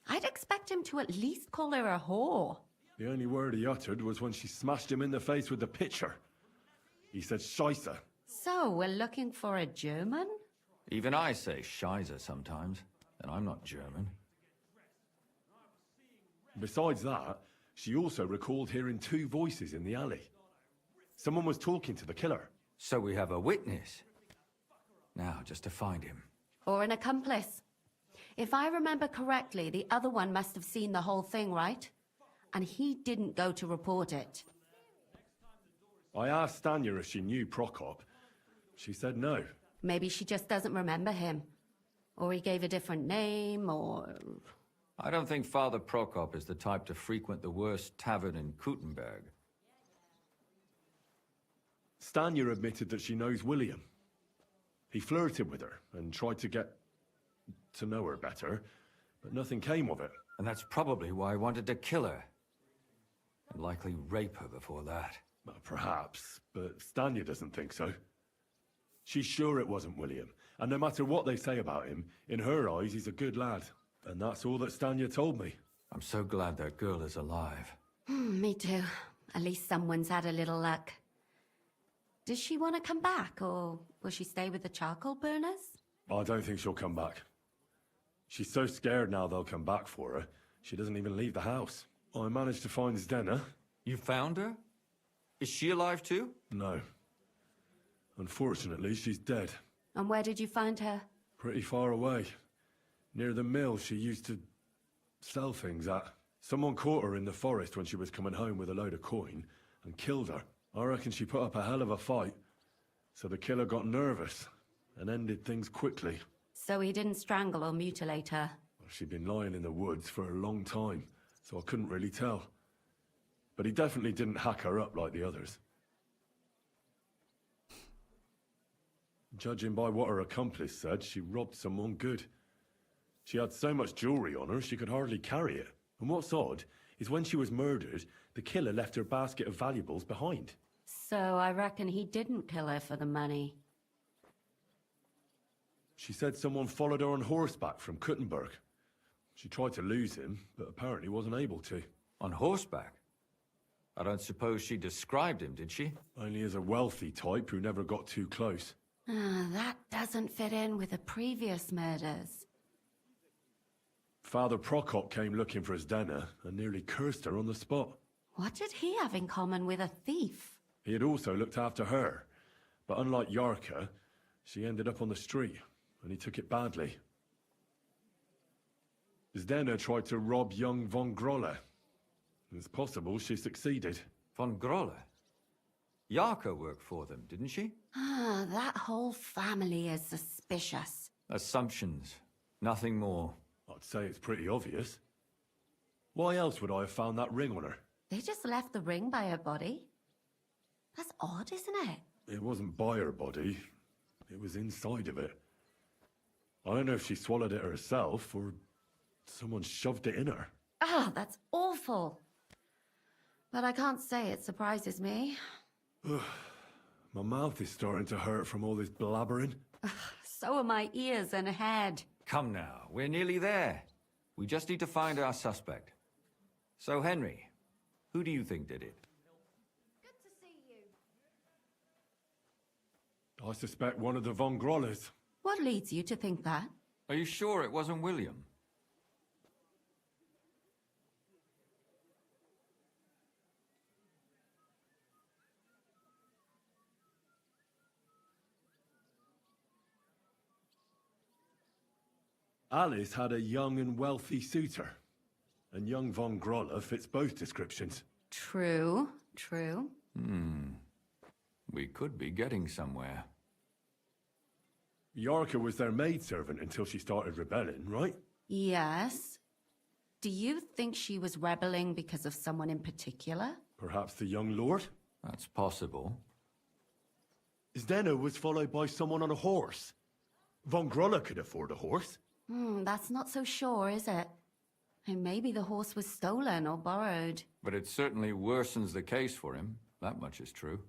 I'd expect him to at least call her a whore. The only word he uttered was when she smashed him in the face with the pitcher. He said Scheisse. So, we're looking for a German? Even I say Scheiße sometimes, and I'm not German. Besides that, she also recalled hearing 2 voices in the alley. Someone was talking to the killer. So we have a witness. Now, just to find him. Or an accomplice. If I remember correctly, the other one must have seen the whole thing, right? And he didn't go to report it. I asked Stanya if she knew Prokop. She said no. Maybe she just doesn't remember him. Or he gave a different name, or... I don't think Father Prokop is the type to frequent the worst tavern in Kuttenberg. Stanya admitted that she knows William. He flirted with her and tried to get to know her better, but nothing came of it. And that's probably why I wanted to kill her. And likely rape her before that. Well, perhaps, but Stanya doesn't think so. She's sure it wasn't William, and no matter what they say about him, in her eyes he's a good lad. And that's all that Stanya told me. I'm so glad that girl is alive. Me too. At least someone's had a little luck. Does she want to come back, or will she stay with the charcoal burners? I don't think she'll come back. She's so scared now they'll come back for her, she doesn't even leave the house. I managed to find Zdena. You found her? Is she alive too? No. Unfortunately, she's dead. And where did you find her? Pretty far away. Near the mill she used to sell things at. Someone caught her in the forest when she was coming home with a load of coin and killed her. I reckon she put up a hell of a fight. So the killer got nervous and ended things quickly. So he didn't strangle or mutilate her? She'd been lying in the woods for a long time, so I couldn't really tell. But he definitely didn't hack her up like the others. Judging by what her accomplice said, she robbed someone good. She had so much jewelry on her, she could hardly carry it. And what's odd is when she was murdered, the killer left her basket of valuables behind. So I reckon he didn't kill her for the money. She said someone followed her on horseback from Kuttenberg. She tried to lose him, but apparently wasn't able to. On horseback? I don't suppose she described him, did she? Only as a wealthy type who never got too close. That doesn't fit in with the previous murders. Father Prokop came looking for Zdena and nearly cursed her on the spot. What did he have in common with a thief? He had also looked after her, but unlike Yarka, she ended up on the street, and he took it badly. Zdena tried to rob young von Grolle. It's possible she succeeded. Von Grolle? Yarka worked for them, didn't she? That whole family is suspicious. Assumptions. Nothing more. I'd say it's pretty obvious. Why else would I have found that ring on her? They just left the ring by her body? That's odd, isn't it? It wasn't by her body. It was inside of it. I don't know if she swallowed it herself or someone shoved it in her. That's awful. But I can't say it surprises me. My mouth is starting to hurt from all this blabbering. So are my ears and head. Come now, we're nearly there. We just need to find our suspect. So, Henry, who do you think did it? Good to see you. I suspect one of the von Grolles. What leads you to think that? Are you sure it wasn't William? Alice had a young and wealthy suitor, and young von Grolle fits both descriptions. True, true. We could be getting somewhere. Yarka was their maidservant until she started rebelling, right? Yes. Do you think she was rebelling because of someone in particular? Perhaps the young lord? That's possible. Zdena was followed by someone on a horse. Von Grolle could afford a horse. That's not so sure, is it? And maybe the horse was stolen or borrowed. But it certainly worsens the case for him. That much is true.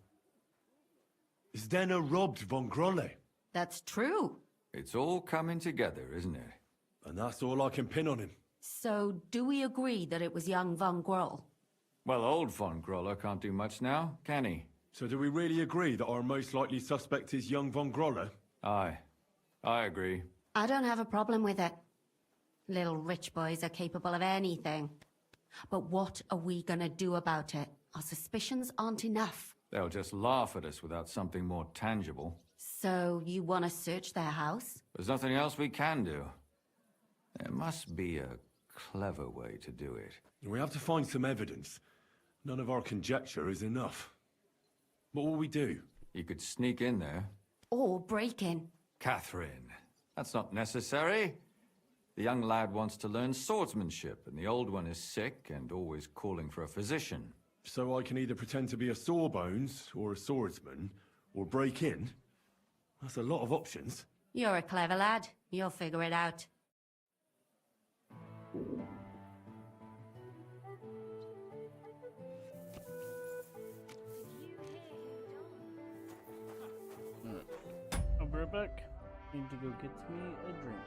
Zdena robbed von Grolle. That's true. It's all coming together, isn't it? And that's all I can pin on him. So, do we agree that it was young von Groll? Well, old von Grolle can't do much now, can he? So do we really agree that our most likely suspect is young von Grolle? Aye. I agree. I don't have a problem with it. Little rich boys are capable of anything. But what are we gonna do about it? Our suspicions aren't enough. They'll just laugh at us without something more tangible. So you wanna search their house? There's nothing else we can do. There must be a clever way to do it. We have to find some evidence. None of our conjecture is enough. What will we do? You could sneak in there. Or break in? Catherine, that's not necessary. The young lad wants to learn swordsmanship, and the old one is sick and always calling for a physician. So I can either pretend to be a sawbones, or a swordsman, or break in? That's a lot of options. You're a clever lad. You'll figure it out. I'll be right back. Need to go get me a drink.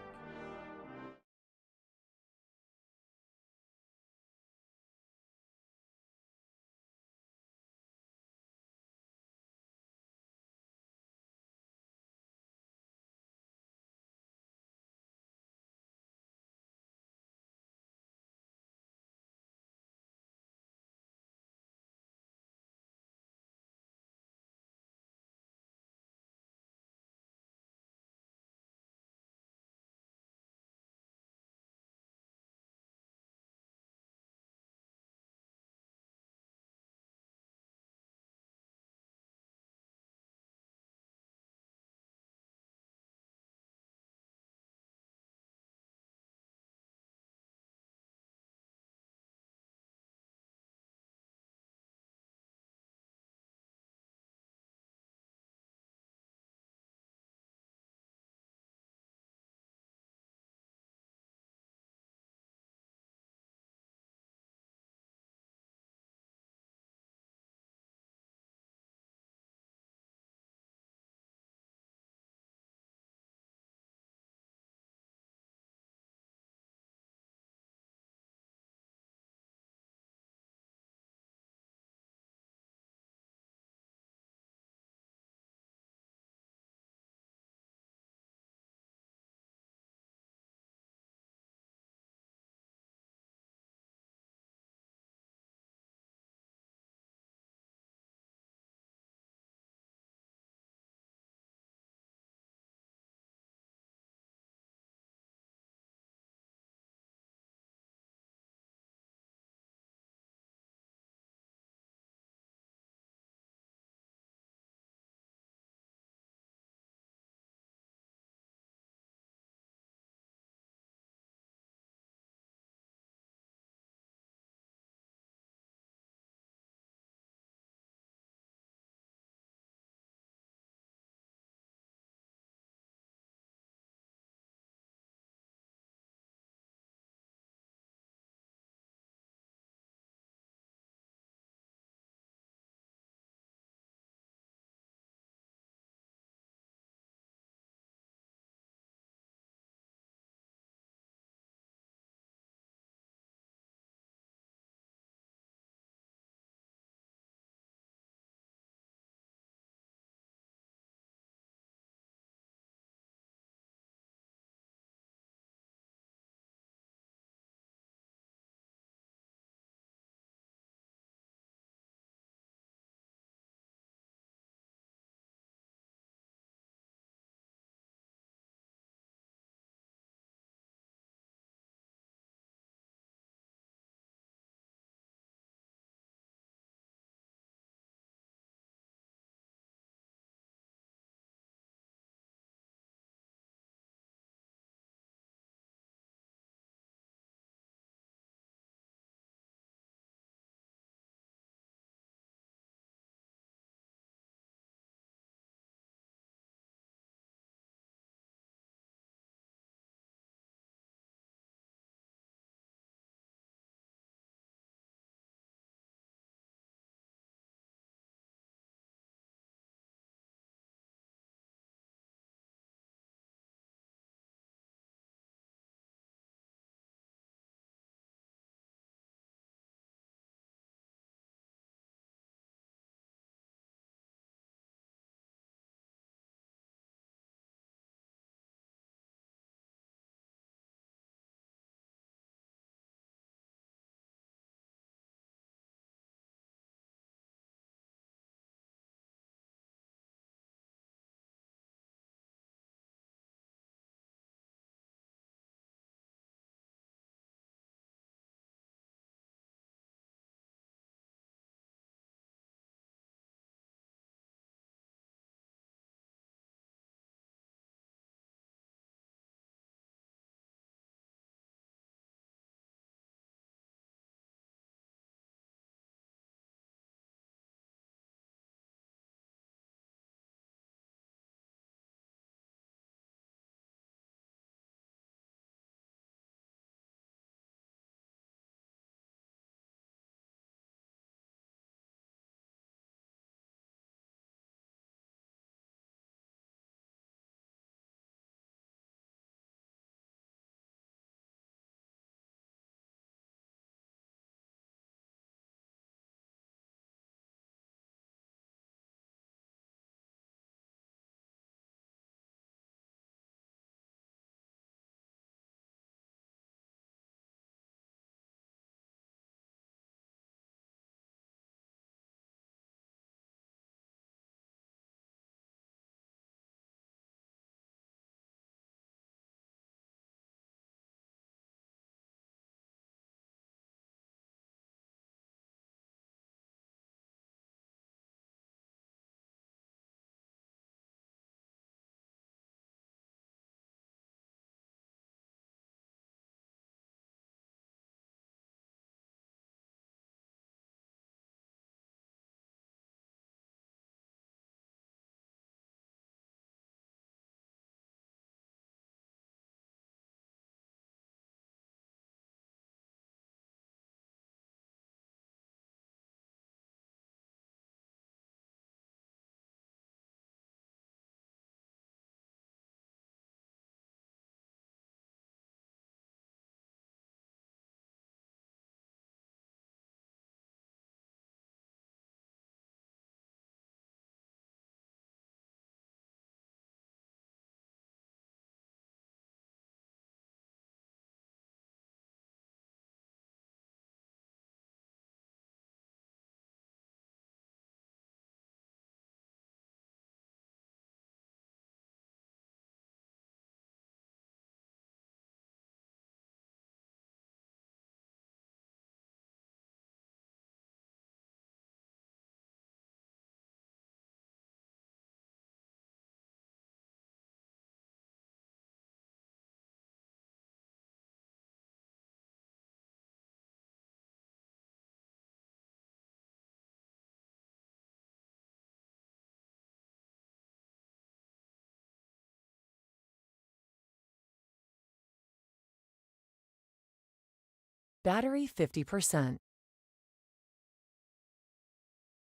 Battery 50%.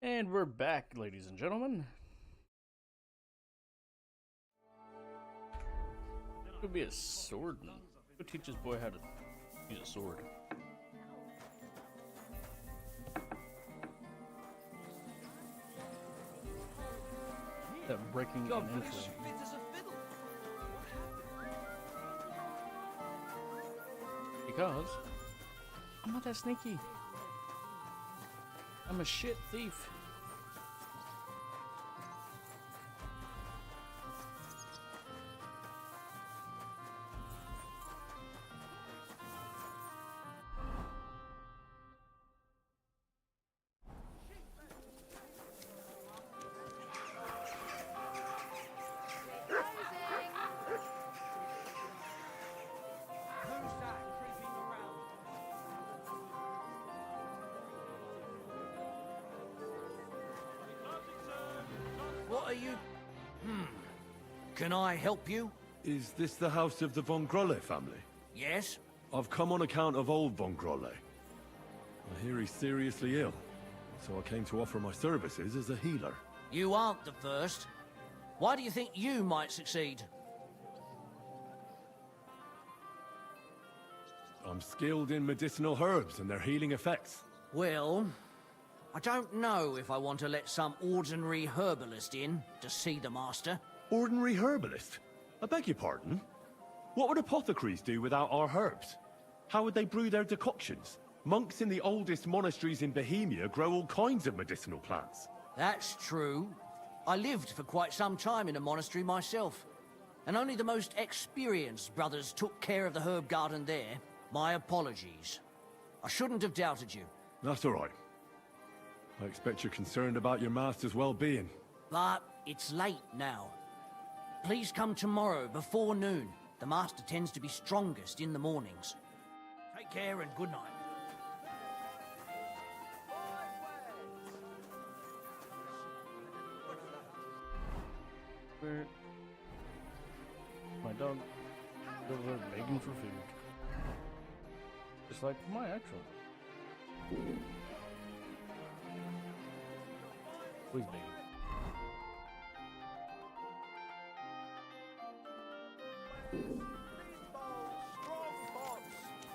And we're back, ladies and gentlemen. Could be a swordman. Go teach this boy how to use a sword. That breaking and entering. Because I'm not that sneaky. I'm a shit thief. What are you... Can I help you? Is this the house of the Von Grolle family? Yes? I've come on account of old Von Grolle. I hear he's seriously ill, so I came to offer my services as a healer. You aren't the first. Why do you think you might succeed? I'm skilled in medicinal herbs and their healing effects. Well, I don't know if I want to let some ordinary herbalist in to see the master. Ordinary herbalist? I beg your pardon? What would apothecaries do without our herbs? How would they brew their decoctions? Monks in the oldest monasteries in Bohemia grow all kinds of medicinal plants. That's true. I lived for quite some time in a monastery myself, and only the most experienced brothers took care of the herb garden there. My apologies. I shouldn't have doubted you. That's all right. I expect you're concerned about your master's well-being. But it's late now. Please come tomorrow before noon. The master tends to be strongest in the mornings. Take care and good night. Where my dog goes there begging for food. Just like my actual. Please, baby.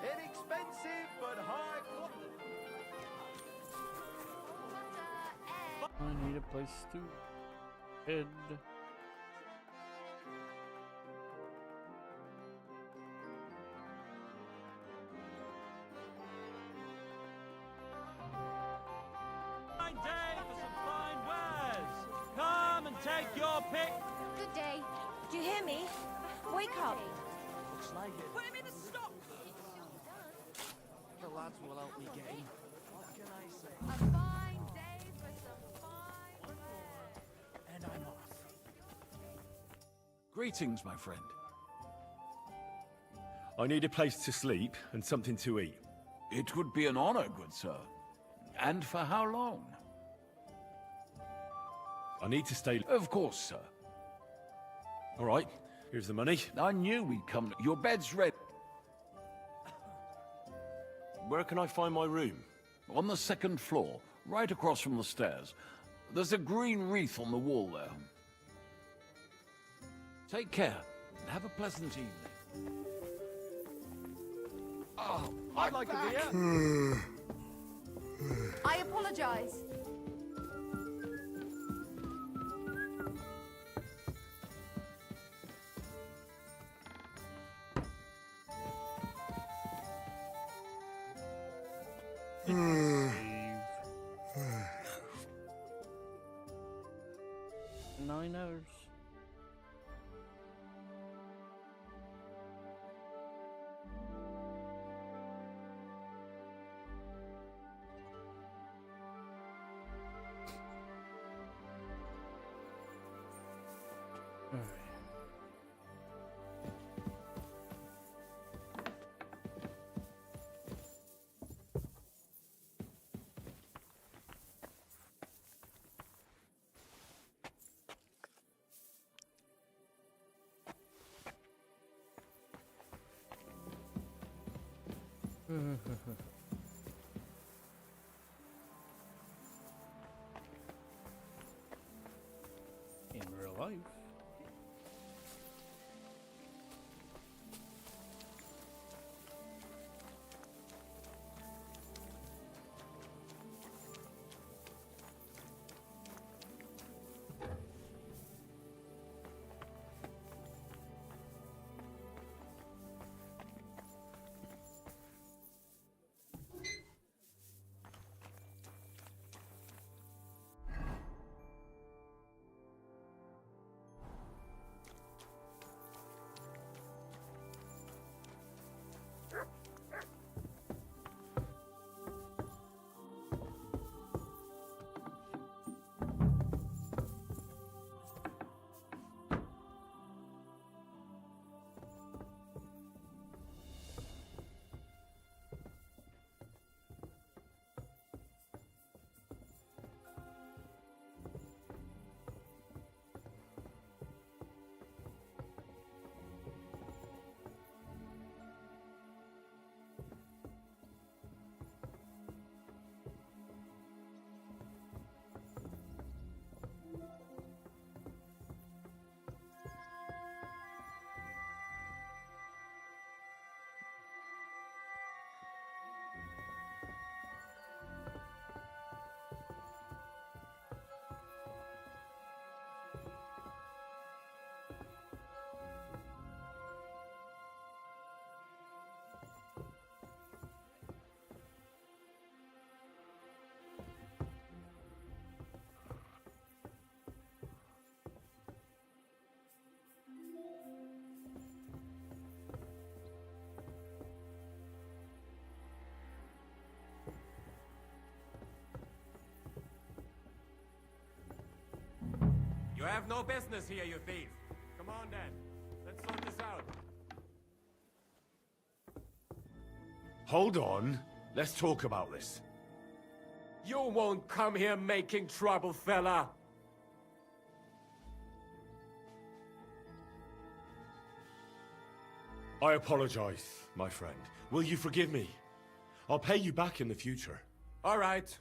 Inexpensive but high quality. I need a place to head. Fine day for some fine wares. Come and take your pick. Good day. Do you hear me? Wake up. Looks like it. Put him in the stock. The lads will help me get in. What can I say? A fine day for some fine wares. And I'm off. Greetings, my friend. I need a place to sleep and something to eat. It would be an honor, good sir. And for how long? I need to stay... Of course, sir. All right, here's the money. I knew we'd come. Your bed's ready. Where can I find my room? On the second floor, right across from the stairs. There's a green wreath on the wall there. Take care, and have a pleasant evening. Oh, I'd like a beer. I apologize. Save. 9 hours. All right. In real life. You have no business here, you thief. Come on then. Let's sort this out. Hold on. Let's talk about this. You won't come here making trouble, fella. I apologize, my friend. Will you forgive me? I'll pay you back in the future. All right.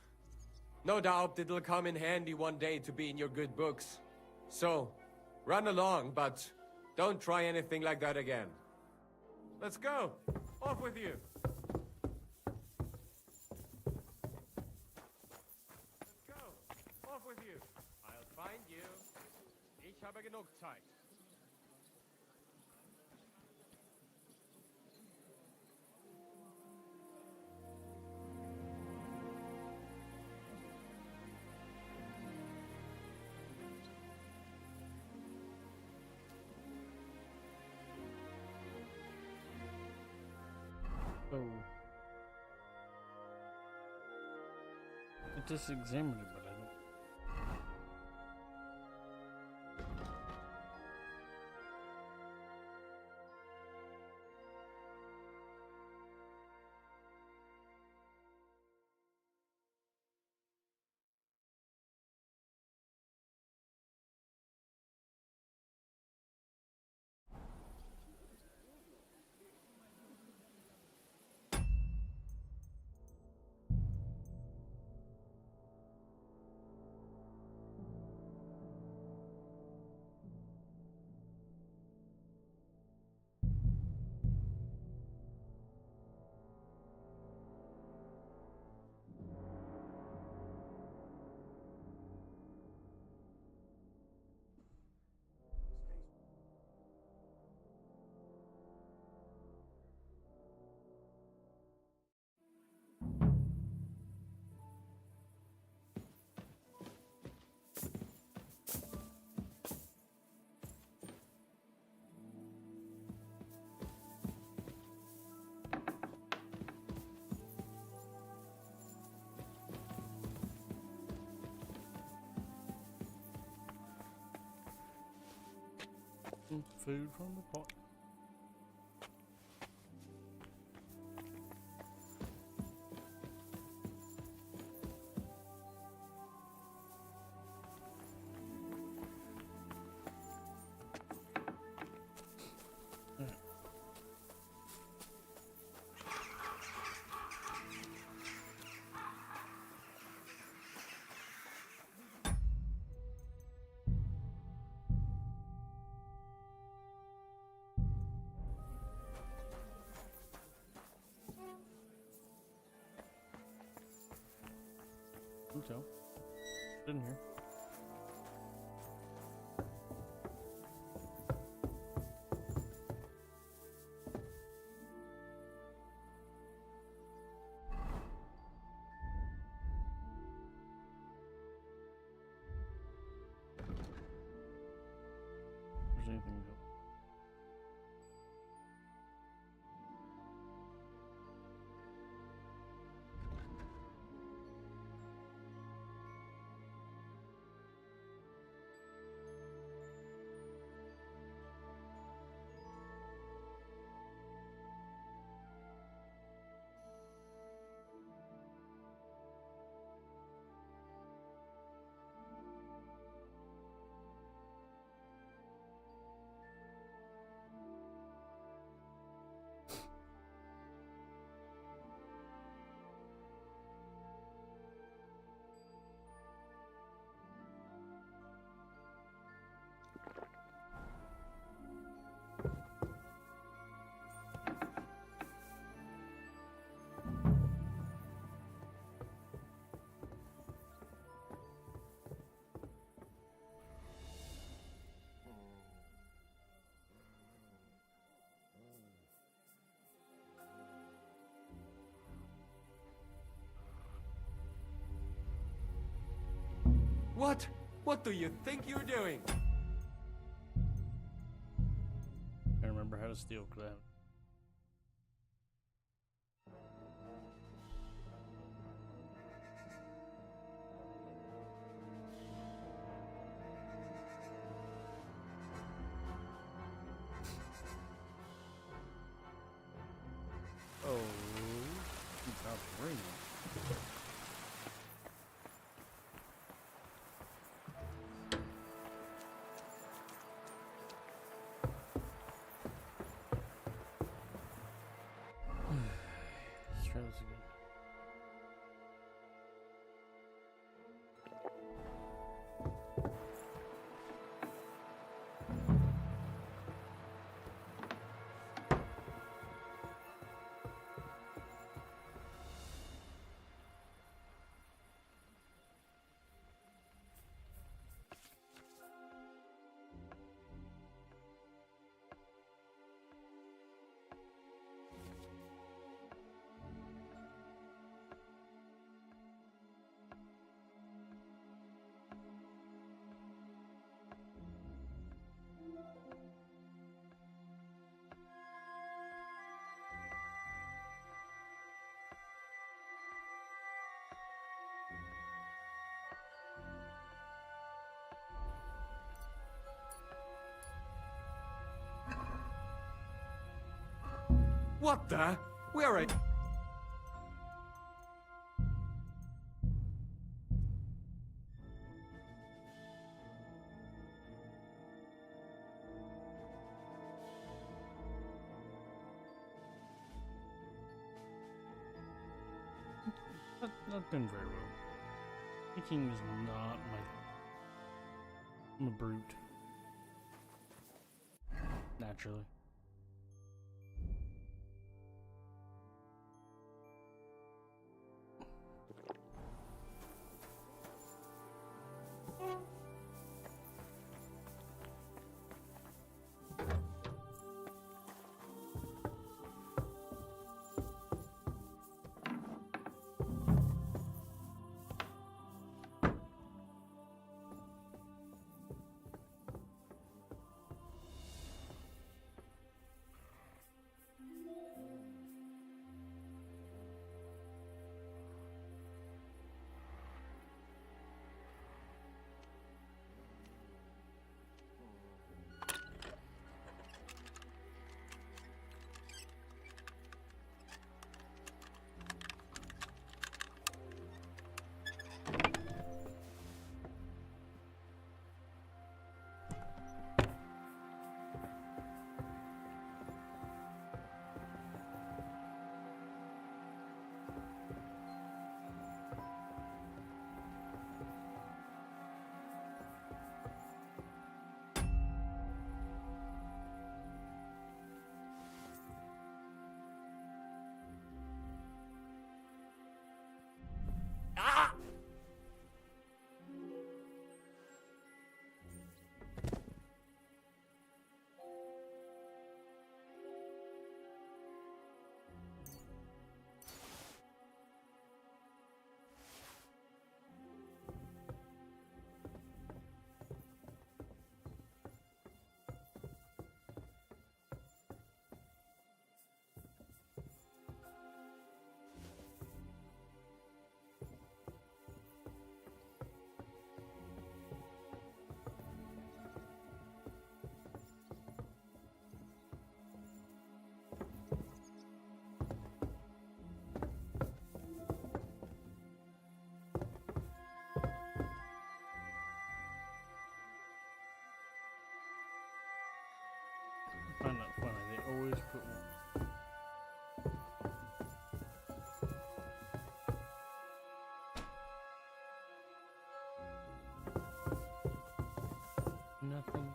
No doubt it'll come in handy one day to be in your good books. So, run along, but don't try anything like that again. Let's go. Off with you. Let's go. Off with you. I'll find you. Ich habe genug Zeit. So I just examined it, but I don't. Food from the pot. so. In here. There's anything to go. What? What do you think you're doing? I remember how to steal that. Oh, it's about to rain. Let's try this again. What the? Where are... Not doing very well. Thinking is not my... I'm a brute. Naturally. find that funny. They always put one. Nothing.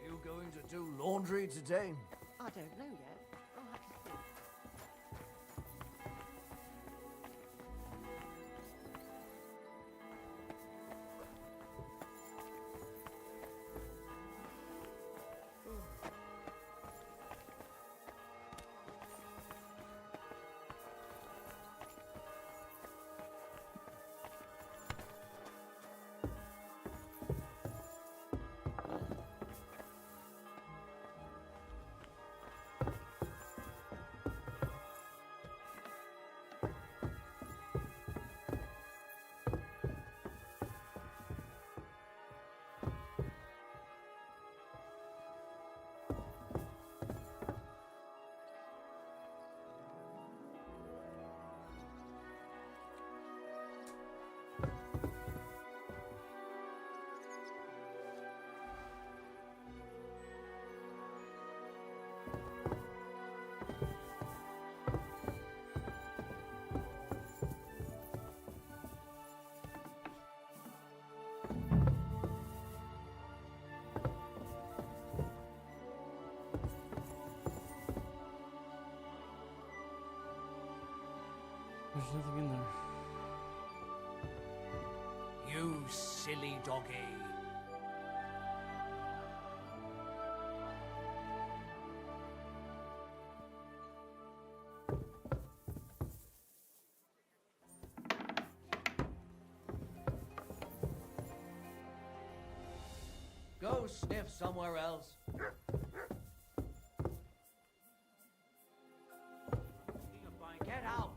You going to do laundry today? I don't know yet. I'll have to see. There's nothing in there. You silly doggy. Go sniff somewhere else. Get out!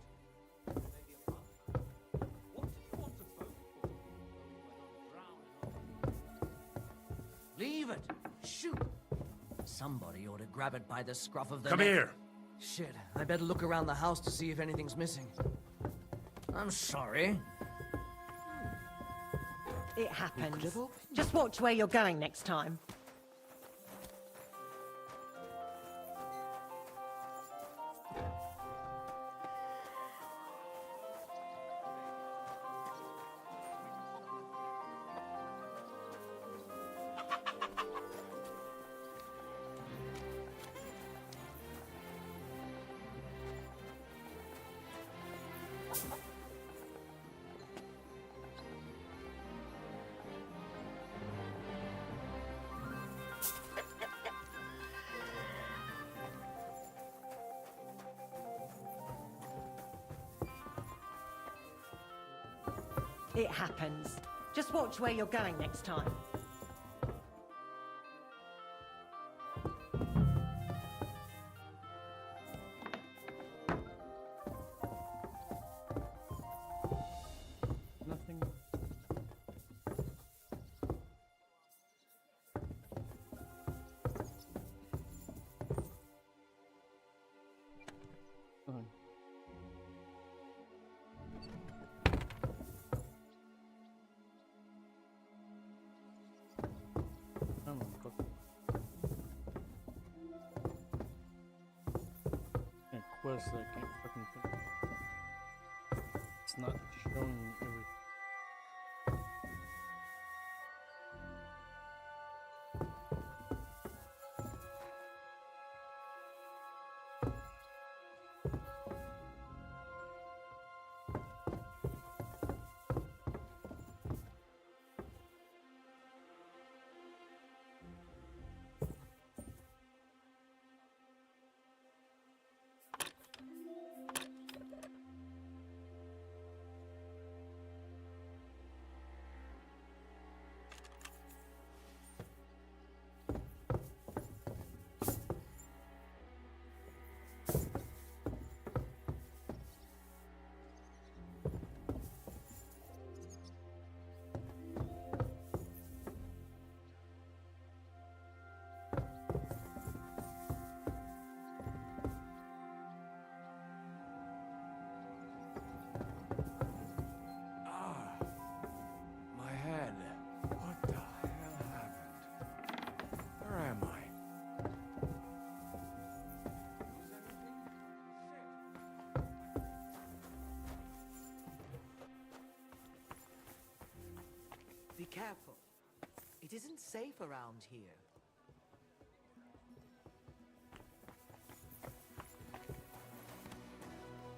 Leave it! Shoot! Somebody ought to grab it by the scruff of the Come neck. here! Shit, I better look around the house to see if anything's missing. I'm sorry. It happens. Just watch where you're going next time. It happens. Just watch where you're going next time. Nothing. Nothing. Quest that I can't fucking think. It's not showing everything. It isn't safe around here.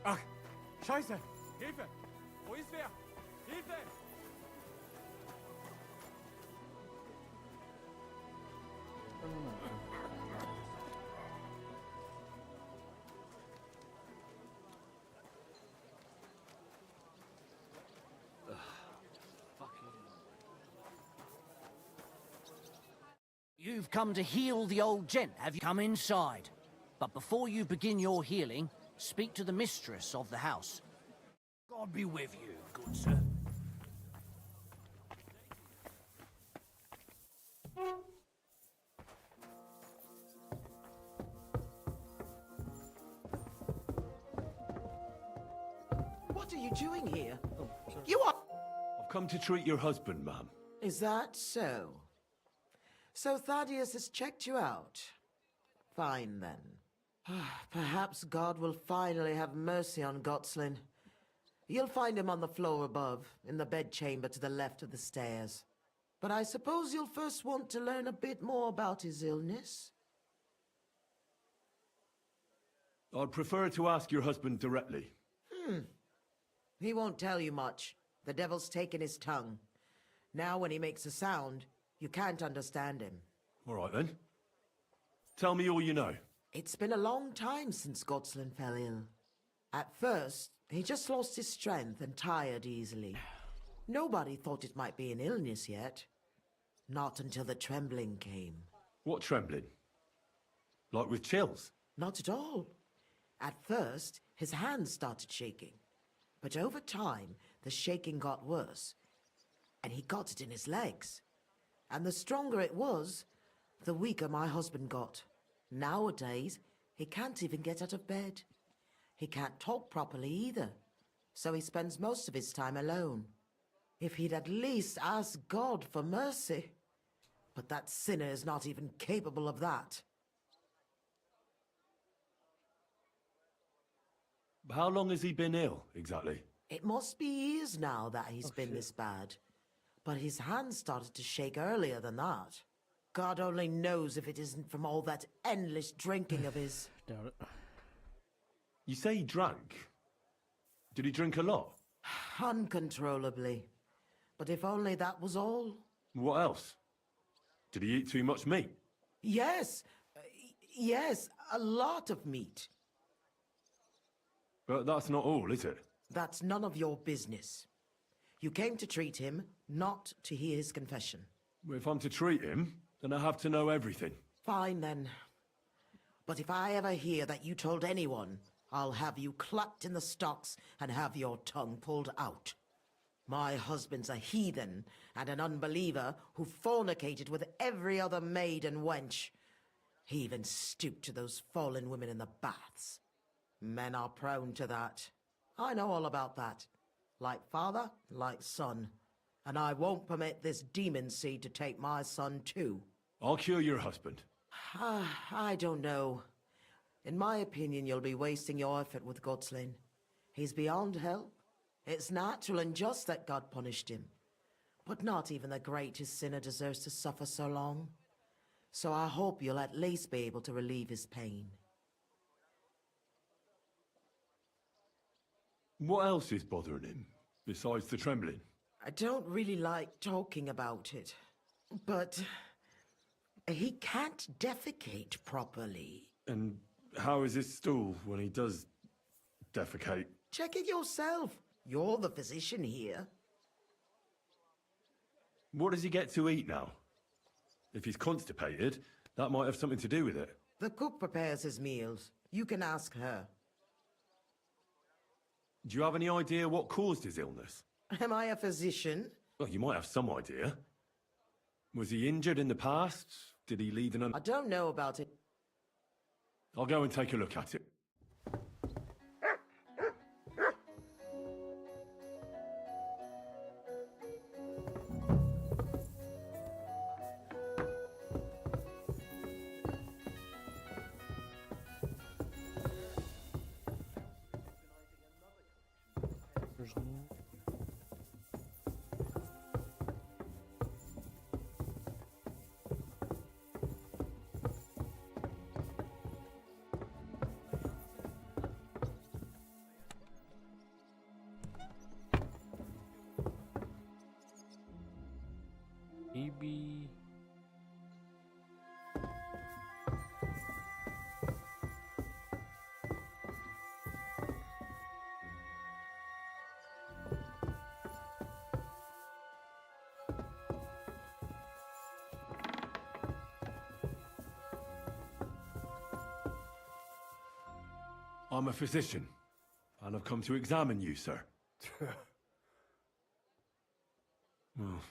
Ach, Scheiße! Hilfe! Wo ist wer? Hilfe! You've come to heal the old gent, have you? Come inside. But before you begin your healing, speak to the mistress of the house. God be with you, good sir. What are you doing here? You are... I've come to treat your husband, ma'am. Is that so? So Thaddeus has checked you out. Fine, then. Perhaps God will finally have mercy on Gotslin. You'll find him on the floor above, in the bedchamber to the left of the stairs. But I suppose you'll first want to learn a bit more about his illness. I'd prefer to ask your husband directly. He won't tell you much. The devil's taken his tongue. Now when he makes a sound, you can't understand him. All right, then. Tell me all you know. It's been a long time since Gotslin fell ill. At first, he just lost his strength and tired easily. Nobody thought it might be an illness yet. Not until the trembling came. What trembling? Like with chills? Not at all. At first, his hands started shaking. But over time, the shaking got worse. And he got it in his legs. And the stronger it was, the weaker my husband got. Nowadays, he can't even get out of bed. He can't talk properly either. So he spends most of his time alone. If he'd at least ask God for mercy. But that sinner is not even capable of that. How long has he been ill, exactly? It must be years now that he's been this bad. But his hands started to shake earlier than that. God only knows if it isn't from all that endless drinking of his. Doubt it. You say he drank? Did he drink a lot? Uncontrollably. But if only that was all. What else? Did he eat too much meat? Yes. Yes, a lot of meat. But that's not all, is it? That's none of your business. You came to treat him, not to hear his confession. If I'm to treat him, then I have to know everything. Fine, then. But if I ever hear that you told anyone, I'll have you clapped in the stocks and have your tongue pulled out. My husband's a heathen and an unbeliever who fornicated with every other maid and wench. He even stooped to those fallen women in the baths. Men are prone to that. I know all about that. Like father, like son. And I won't permit this demon seed to take my son too. I'll cure your husband. I don't know. In my opinion, you'll be wasting your effort with Gotslin. He's beyond help. It's natural and just that God punished him. But not even the greatest sinner deserves to suffer so long. So I hope you'll at least be able to relieve his pain. What else is bothering him, besides the trembling? I don't really like talking about it, but he can't defecate properly. And how is his stool when he does defecate? Check it yourself. You're the physician here. What does he get to eat now? If he's constipated, that might have something to do with it. The cook prepares his meals. You can ask her. Do you have any idea what caused his illness? Am I a physician? Well, you might have some idea. Was he injured in the past? Did he lead an... I don't know about it. I'll go and take a look at it. There's no... I'm a physician, and I've come to examine you, sir. Well,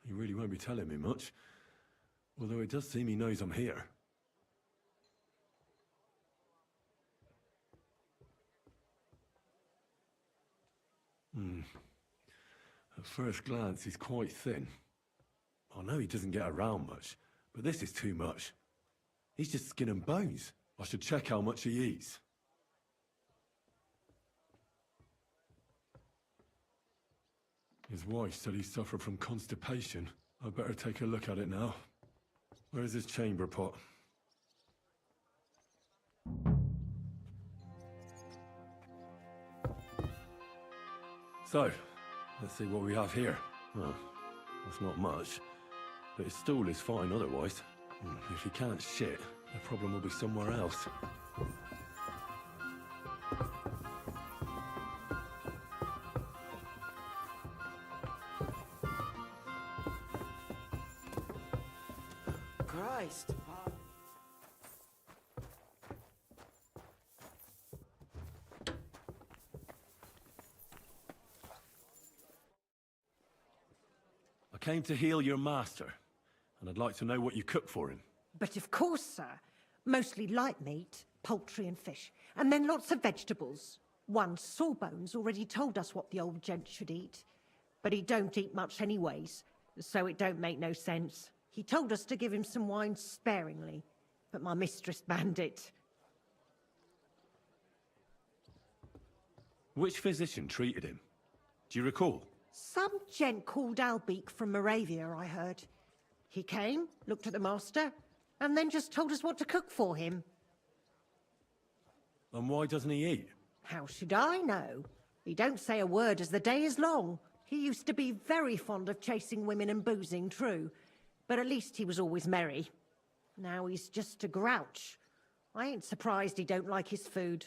he really won't be telling me much. Although it does seem he knows I'm here. At first glance, he's quite thin. I know he doesn't get around much, but this is too much. He's just skin and bones. I should check how much he eats. His wife said he suffered from constipation. I'd better take a look at it now. Where's his chamber pot? So, let's see what we have here. Well, that's not much. But his stool is fine otherwise. If he can't shit, the problem will be somewhere else. Christ. I came to heal your master, and I'd like to know what you cook for him. But of course, sir. Mostly light meat, poultry and fish, and then lots of vegetables. One Sawbones already told us what the old gent should eat. But he don't eat much anyways, so it don't make no sense. He told us to give him some wine sparingly, but my mistress banned it. Which physician treated him? Do you recall? Some gent called Albeek from Moravia, I heard. He came, looked at the master, and then just told us what to cook for him. And why doesn't he eat? How should I know? He don't say a word as the day is long. He used to be very fond of chasing women and boozing, true, but at least he was always merry. Now he's just a grouch. I ain't surprised he don't like his food.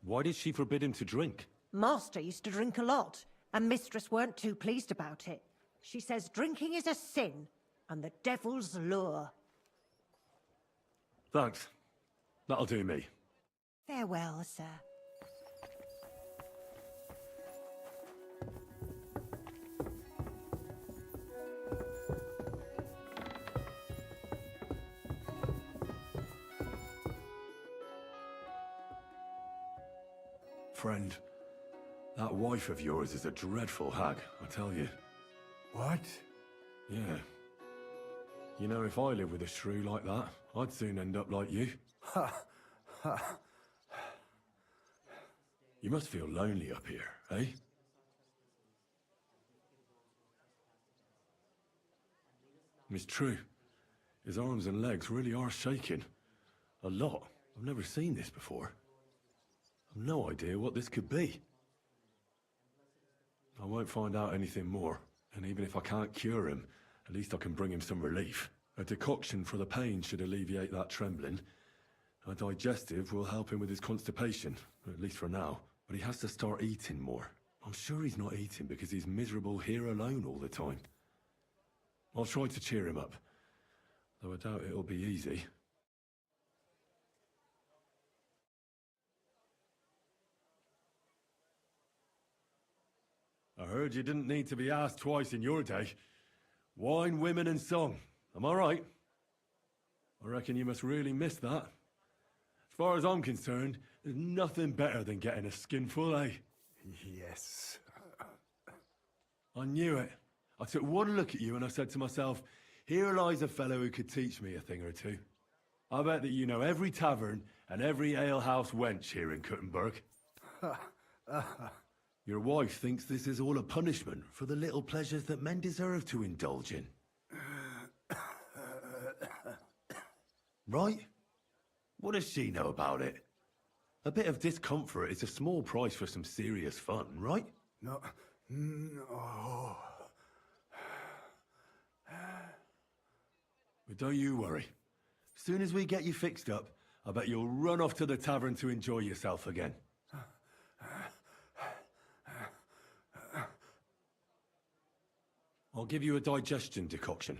Why did she forbid him to drink? Master used to drink a lot, and mistress weren't too pleased about it. She says drinking is a sin, and the devil's lure. Thanks. That'll do me. Farewell, sir. Friend, that wife of yours is a dreadful hag, I tell you. What? Yeah. You know, if I lived with a shrew like that, I'd soon end up like you. Ha! Ha! You must feel lonely up here, eh? It's true. His arms and legs really are shaking. A lot. I've never seen this before. I've no idea what this could be. I won't find out anything more, and even if I can't cure him, at least I can bring him some relief. A decoction for the pain should alleviate that trembling. A digestive will help him with his constipation, at least for now. But he has to start eating more. I'm sure he's not eating because he's miserable here alone all the time. I'll try to cheer him up, though I doubt it'll be easy. I heard you didn't need to be asked twice in your day. Wine, women, and song. Am I right? I reckon you must really miss that. As far as I'm concerned, there's nothing better than getting a skinful, eh? Yes. I knew it. I took one look at you and I said to myself, here lies a fellow who could teach me a thing or two. I bet that you know every tavern and every alehouse wench here in Kuttenberg. Your wife thinks this is all a punishment for the little pleasures that men deserve to indulge in. Right? What does she know about it? A bit of discomfort is a small price for some serious fun, right? No. No. But don't you worry. As soon as we get you fixed up, I bet you'll run off to the tavern to enjoy yourself again. I'll give you a digestion decoction.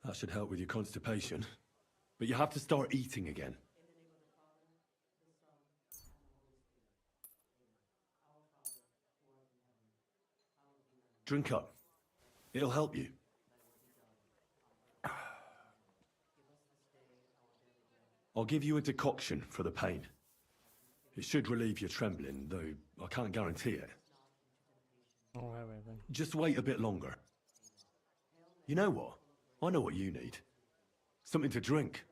That should help with your constipation. But you have to start eating again. Drink up. It'll help you. I'll give you a decoction for the pain. It should relieve your trembling, though I can't guarantee it. I don't have anything. Just wait a bit longer. You know what? I know what you need. Something to drink.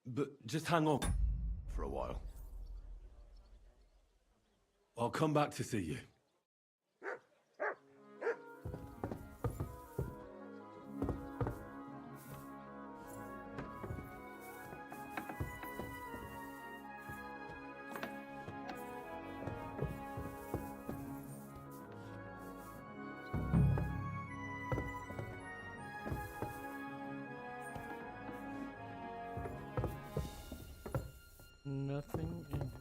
But just hang on for a while. I'll come back to see you. Nothing in.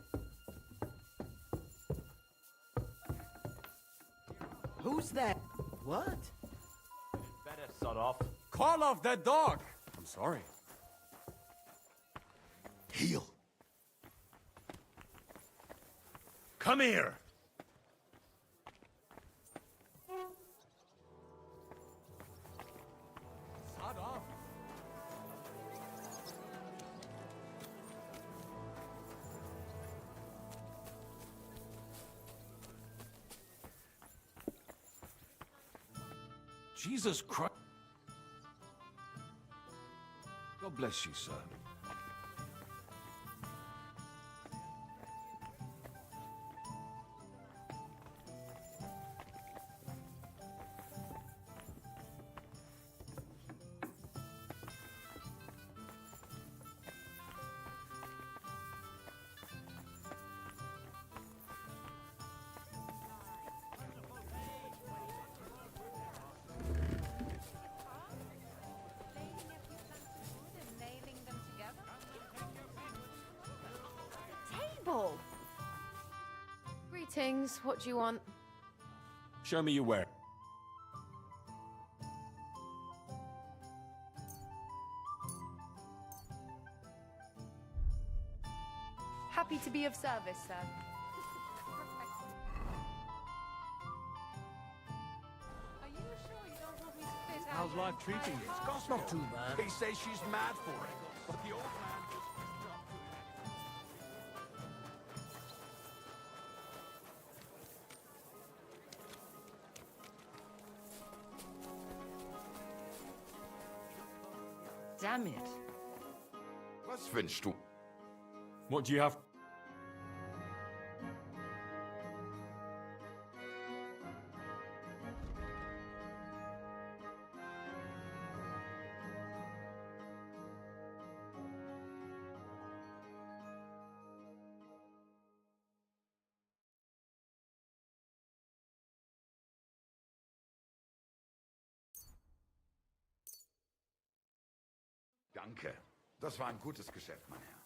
Who's there? What? Better sod off. Call off that dog! I'm sorry. Heel. Come here. Sod off. Jesus Christ. God bless you, sir. Table. Greetings. What do you want? Show me your ware. Happy to be of service, sir. Are you sure you don't want me to fit out? How's life treating you? Scott's not too bad. He says she's mad for it. But the old man was Damn it. Was wünschst du? What do you have? Danke. Das war ein gutes Geschäft, mein Herr.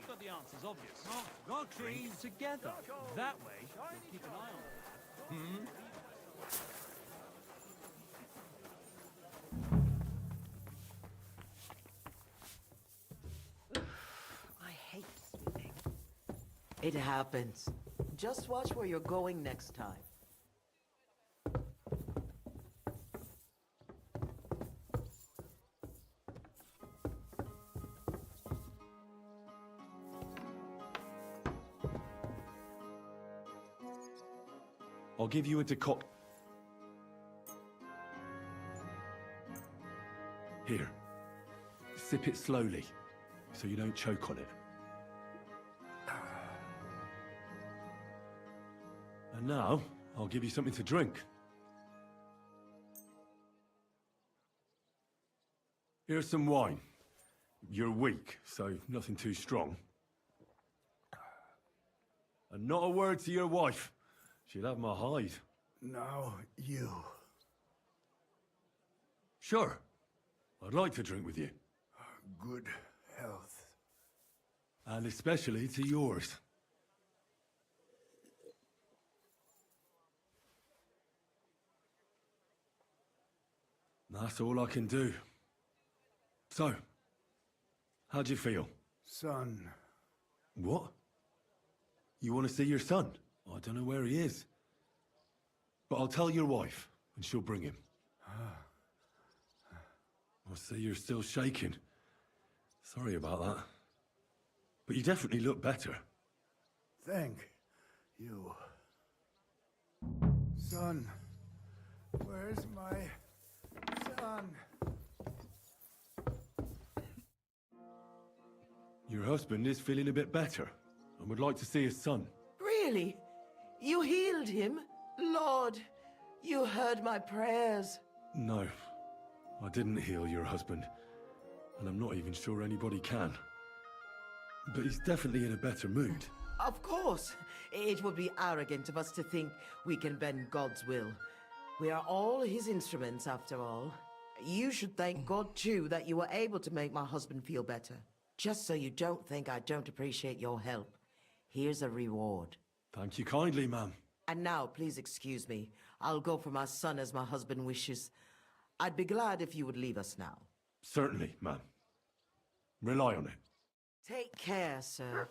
Got the answer's obvious. Got trees together. That way, we'll keep an eye on them. I hate sleeping. It happens. Just watch where you're going next time. I'll give you a decoct. Here. Sip it slowly, so you don't choke on it. And now, I'll give you something to drink. Here's some wine. You're weak, so nothing too strong. And not a word to your wife. She'll have my hide. Now, you. Sure. I'd like to drink with you. Good health. And especially to yours. That's all I can do. So, how do you feel? Son. What? You want to see your son? I don't know where he is. But I'll tell your wife, and she'll bring him. I see you're still shaking. Sorry about that. But you definitely look better. Thank you. Son. Where's my son? Your husband is feeling a bit better and would like to see his son. Really? You healed him? Lord, you heard my prayers. No, I didn't heal your husband. And I'm not even sure anybody can. But he's definitely in a better mood. Of course. It would be arrogant of us to think we can bend God's will. We are all his instruments, after all. You should thank God, too, that you were able to make my husband feel better. Just so you don't think I don't appreciate your help. Here's a reward. Thank you kindly, ma'am. And now, please excuse me. I'll go for my son as my husband wishes. I'd be glad if you would leave us now. Certainly, ma'am. Rely on it. Take care, sir.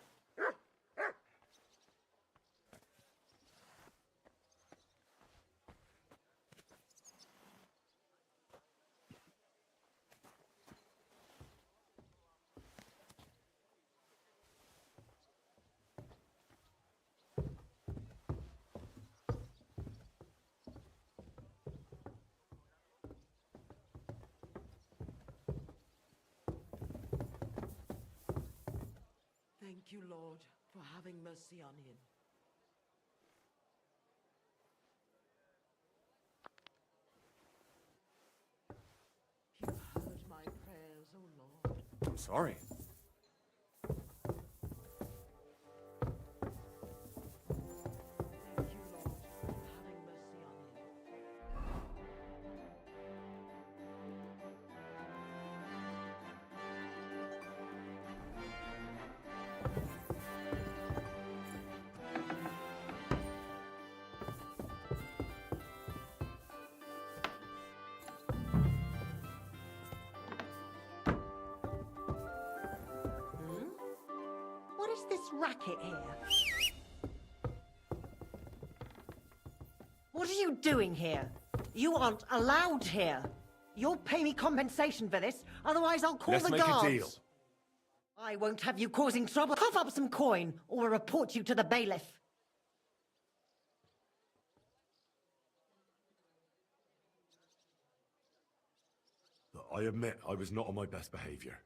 Thank you, Lord, for having mercy on him. You heard my prayers, oh Lord. I'm sorry. Thank you, Lord, for having mercy on him. What is this racket here? What are you doing here? You aren't allowed here. You'll pay me compensation for this, otherwise I'll call the guards. Let's make a deal. I won't have you causing trouble. Cough up some coin, or we'll report you to the bailiff. I admit I was not on my best behavior.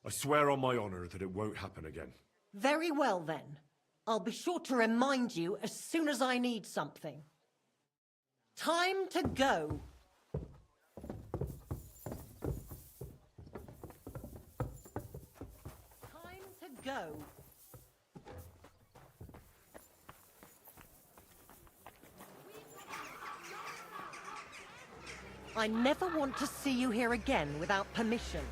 I swear on my honor that it won't happen again. Very well, then. I'll be sure to remind you as soon as I need something. Time to go. Time to go. I never want to see you here again without permission.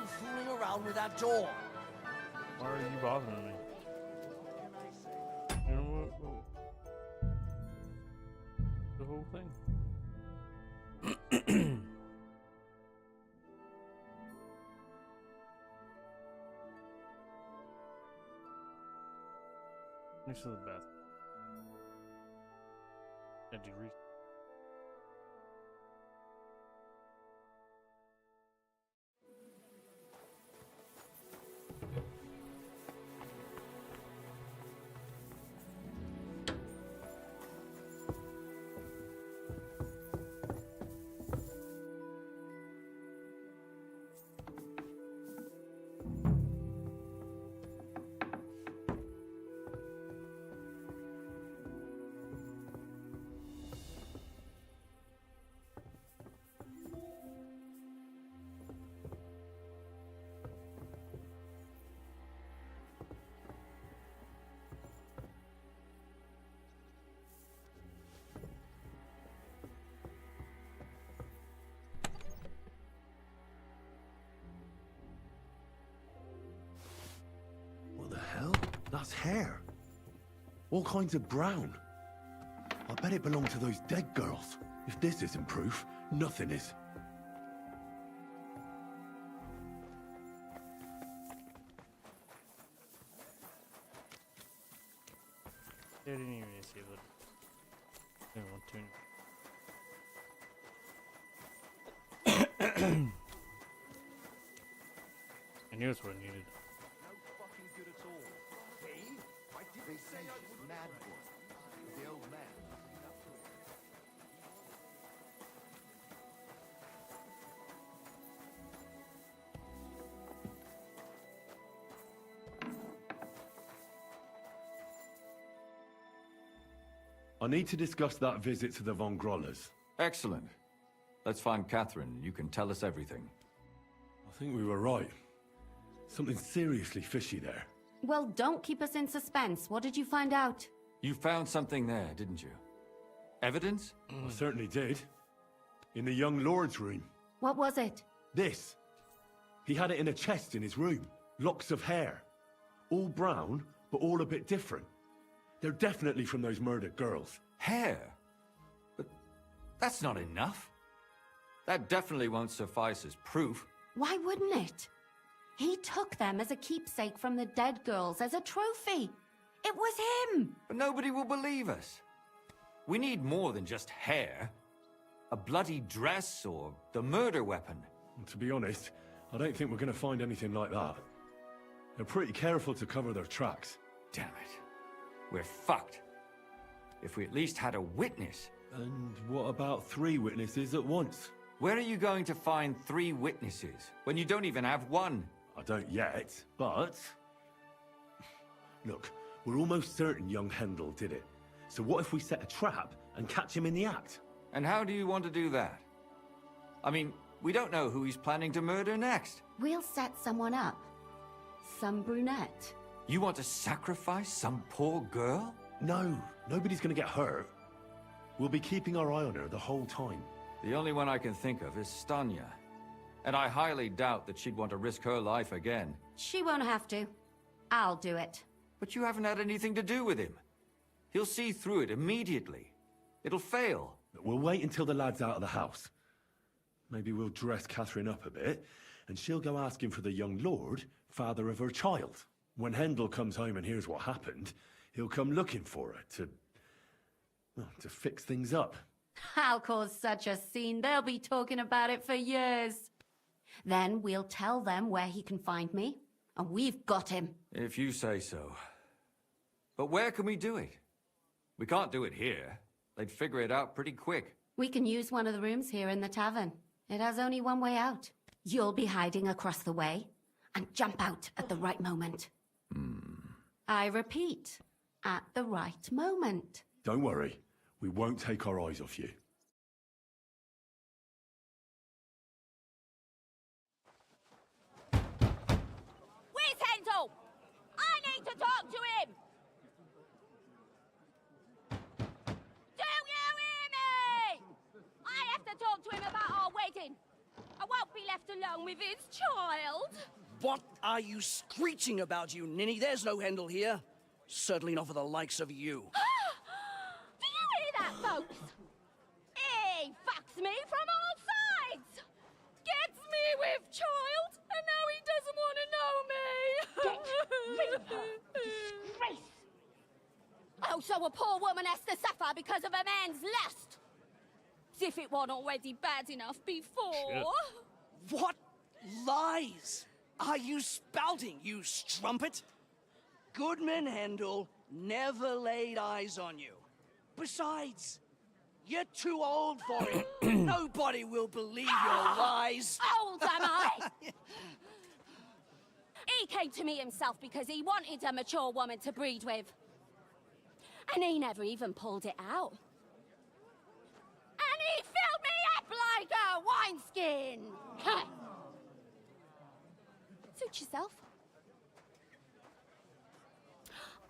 you fooling around with that door? Why are you bothering me? You know what? The whole thing. Next to the bathroom. Did you reach? What the hell? That's hair. All kinds of brown. I bet it belonged to those dead girls. If this isn't proof, nothing is. They didn't even see what they want to. I knew it's what I needed. No fucking good at all. Me? I didn't say I was mad boy. The old man. I need to discuss that visit to the Von Grollers. Excellent. Let's find Catherine. You can tell us everything. I think we were right. Something seriously fishy there. Well, don't keep us in suspense. What did you find out? You found something there, didn't you? Evidence? I certainly did. In the young lord's room. What was it? This. He had it in a chest in his room. Locks of hair. All brown, but all a bit different. They're definitely from those murdered girls. Hair? But that's not enough. That definitely won't suffice as proof. Why wouldn't it? He took them as a keepsake from the dead girls, as a trophy. It was him! But nobody will believe us. We need more than just hair. A bloody dress or the murder weapon. And to be honest, I don't think we're going to find anything like that. They're pretty careful to cover their tracks. Damn it. We're fucked. If we at least had a witness. And what about 3 witnesses at once? Where are you going to find 3 witnesses when you don't even have one? I don't yet, but... Look, we're almost certain young Hendel did it. So what if we set a trap and catch him in the act? And how do you want to do that? I mean, we don't know who he's planning to murder next. We'll set someone up. Some brunette. You want to sacrifice some poor girl? No, nobody's gonna get hurt. We'll be keeping our eye on her the whole time. The only one I can think of is Stanya. And I highly doubt that she'd want to risk her life again. She won't have to. I'll do it. But you haven't had anything to do with him. He'll see through it immediately. It'll fail. We'll wait until the lad's out of the house. Maybe we'll dress Catherine up a bit, and she'll go asking for the young lord, father of her child. When Hendel comes home and hears what happened, he'll come looking for her to fix things up. I'll cause such a scene, they'll be talking about it for years. Then we'll tell them where he can find me, and we've got him. If you say so. But where can we do it? We can't do it here. They'd figure it out pretty quick. We can use one of the rooms here in the tavern. It has only one way out. You'll be hiding across the way, and jump out at the right moment. I repeat, at the right moment. Don't worry, we won't take our eyes off you. Where's Hendel? I need to talk to him! Do you hear me? I have to talk to him about our wedding. I won't be left alone with his child? What are you screeching about, you ninny? There's no Hendel here. Certainly not for the likes of you. Do you hear that, folks? He fucks me from all sides! Gets me with child, and now he doesn't want to know me! Get rid of her! Disgrace! Oh, so a poor woman has to suffer because of a man's lust? As if it wasn't already bad enough before. Shit. What lies are you spouting, you strumpet? Goodman Hendel never laid eyes on you. Besides, you're too old for it. Nobody will believe your lies. Old, am I? He came to me himself because he wanted a mature woman to breed with. And he never even pulled it out. And he filled me up like a wineskin. Suit yourself.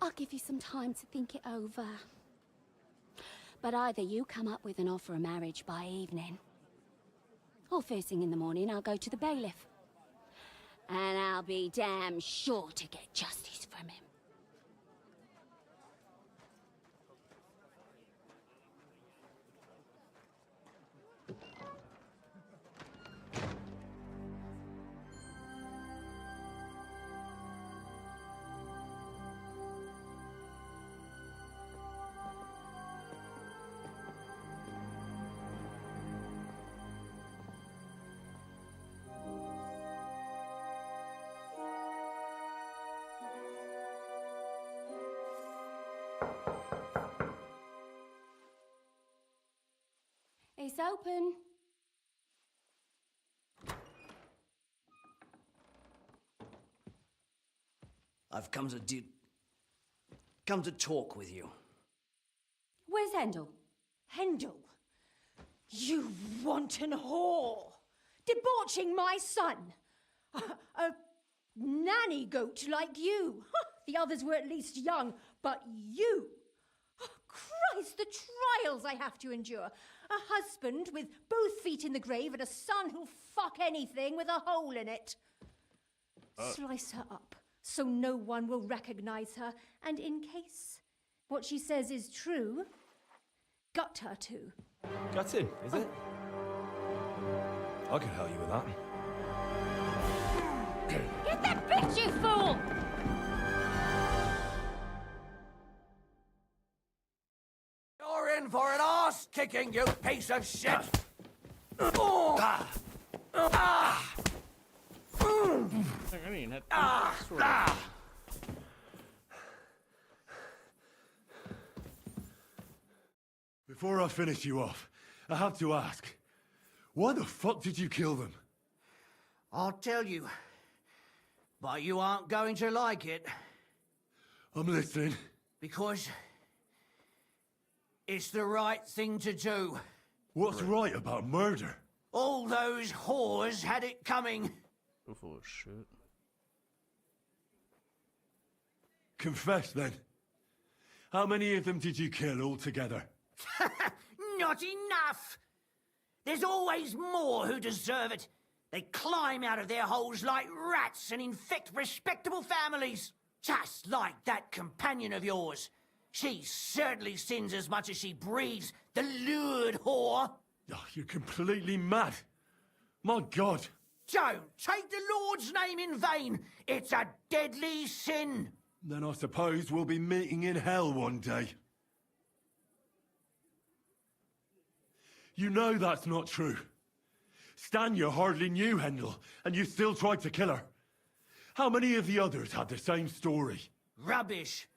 I'll give you some time to think it over. But either you come up with an offer of marriage by evening, or first thing in the morning I'll go to the bailiff. And I'll be damn sure to get justice from him. It's open. I've come to talk with you. Where's Hendel? Hendel? You wanton whore! Debauching my son! A nanny goat like you! The others were at least young, but you! Christ, the trials I have to endure! A husband with both feet in the grave and a son who'll fuck anything with a hole in it. Slice her up so no one will recognize her, and in case what she says is true, gut her too. Gutting, is it? I can help you with that. Get that bitch, you fool! You're in for an arse kicking, you piece of shit! Oh. I mean, that Before I finish you off, I have to ask, why the fuck did you kill them? I'll tell you, but you aren't going to like it. I'm listening. Because it's the right thing to do. What's right about murder? All those whores had it coming. You're full of shit. Confess then. How many of them did you kill altogether? Not enough! There's always more who deserve it. They climb out of their holes like rats and infect respectable families. Just like that companion of yours. She certainly sins as much as she breathes, the lured whore. Oh, you're completely mad. My God. Don't take the Lord's name in vain. It's a deadly sin. Then I suppose we'll be meeting in hell one day. You know that's not true. Stan, you hardly knew Hendel, and you still tried to kill her. How many of the others had the same story? Rubbish.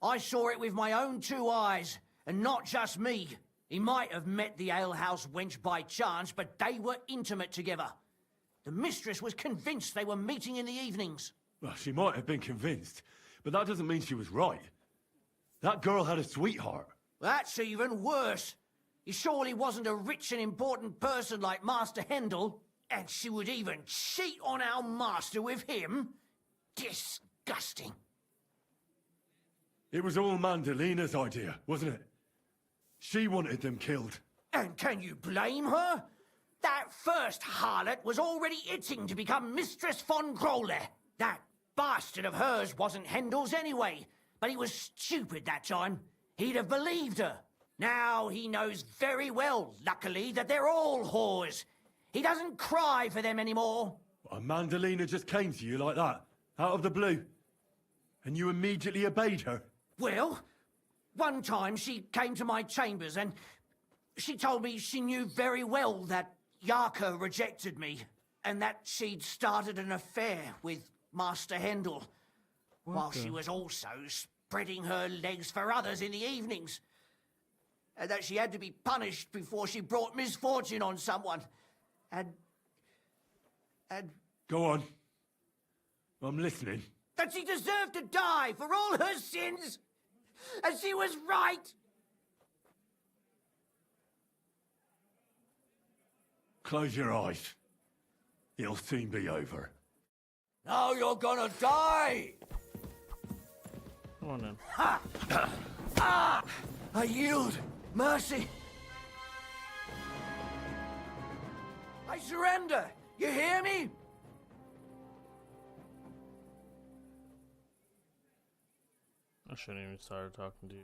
I saw it with my own two eyes, and not just me. He might have met the alehouse wench by chance, but they were intimate together. The mistress was convinced they were meeting in the evenings. Well, she might have been convinced, but that doesn't mean she was right. That girl had a sweetheart. That's even worse. He surely wasn't a rich and important person like Master Hendel, and she would even cheat on our master with him? Disgusting. It was all Mandalina's idea, wasn't it? She wanted them killed. And can you blame her? That first harlot was already itching to become Mistress von Groller. That bastard of hers wasn't Handel's anyway, but he was stupid that time. He'd have believed her. Now he knows very well, luckily, that they're all whores. He doesn't cry for them anymore. A Mandalina just came to you like that, out of the blue, and you immediately obeyed her? Well, one time she came to my chambers and she told me she knew very well that Yarka rejected me and that she'd started an affair with Master Hendel, while she was also spreading her legs for others in the evenings. And that she had to be punished before she brought misfortune on someone. And... Go on. I'm listening. That she deserved to die for all her sins! And she was right! Close your eyes. It'll soon be over. Now you're gonna die! Come on then. Ha! Ah! I yield! Mercy! I surrender! You hear me? I shouldn't even start talking to you.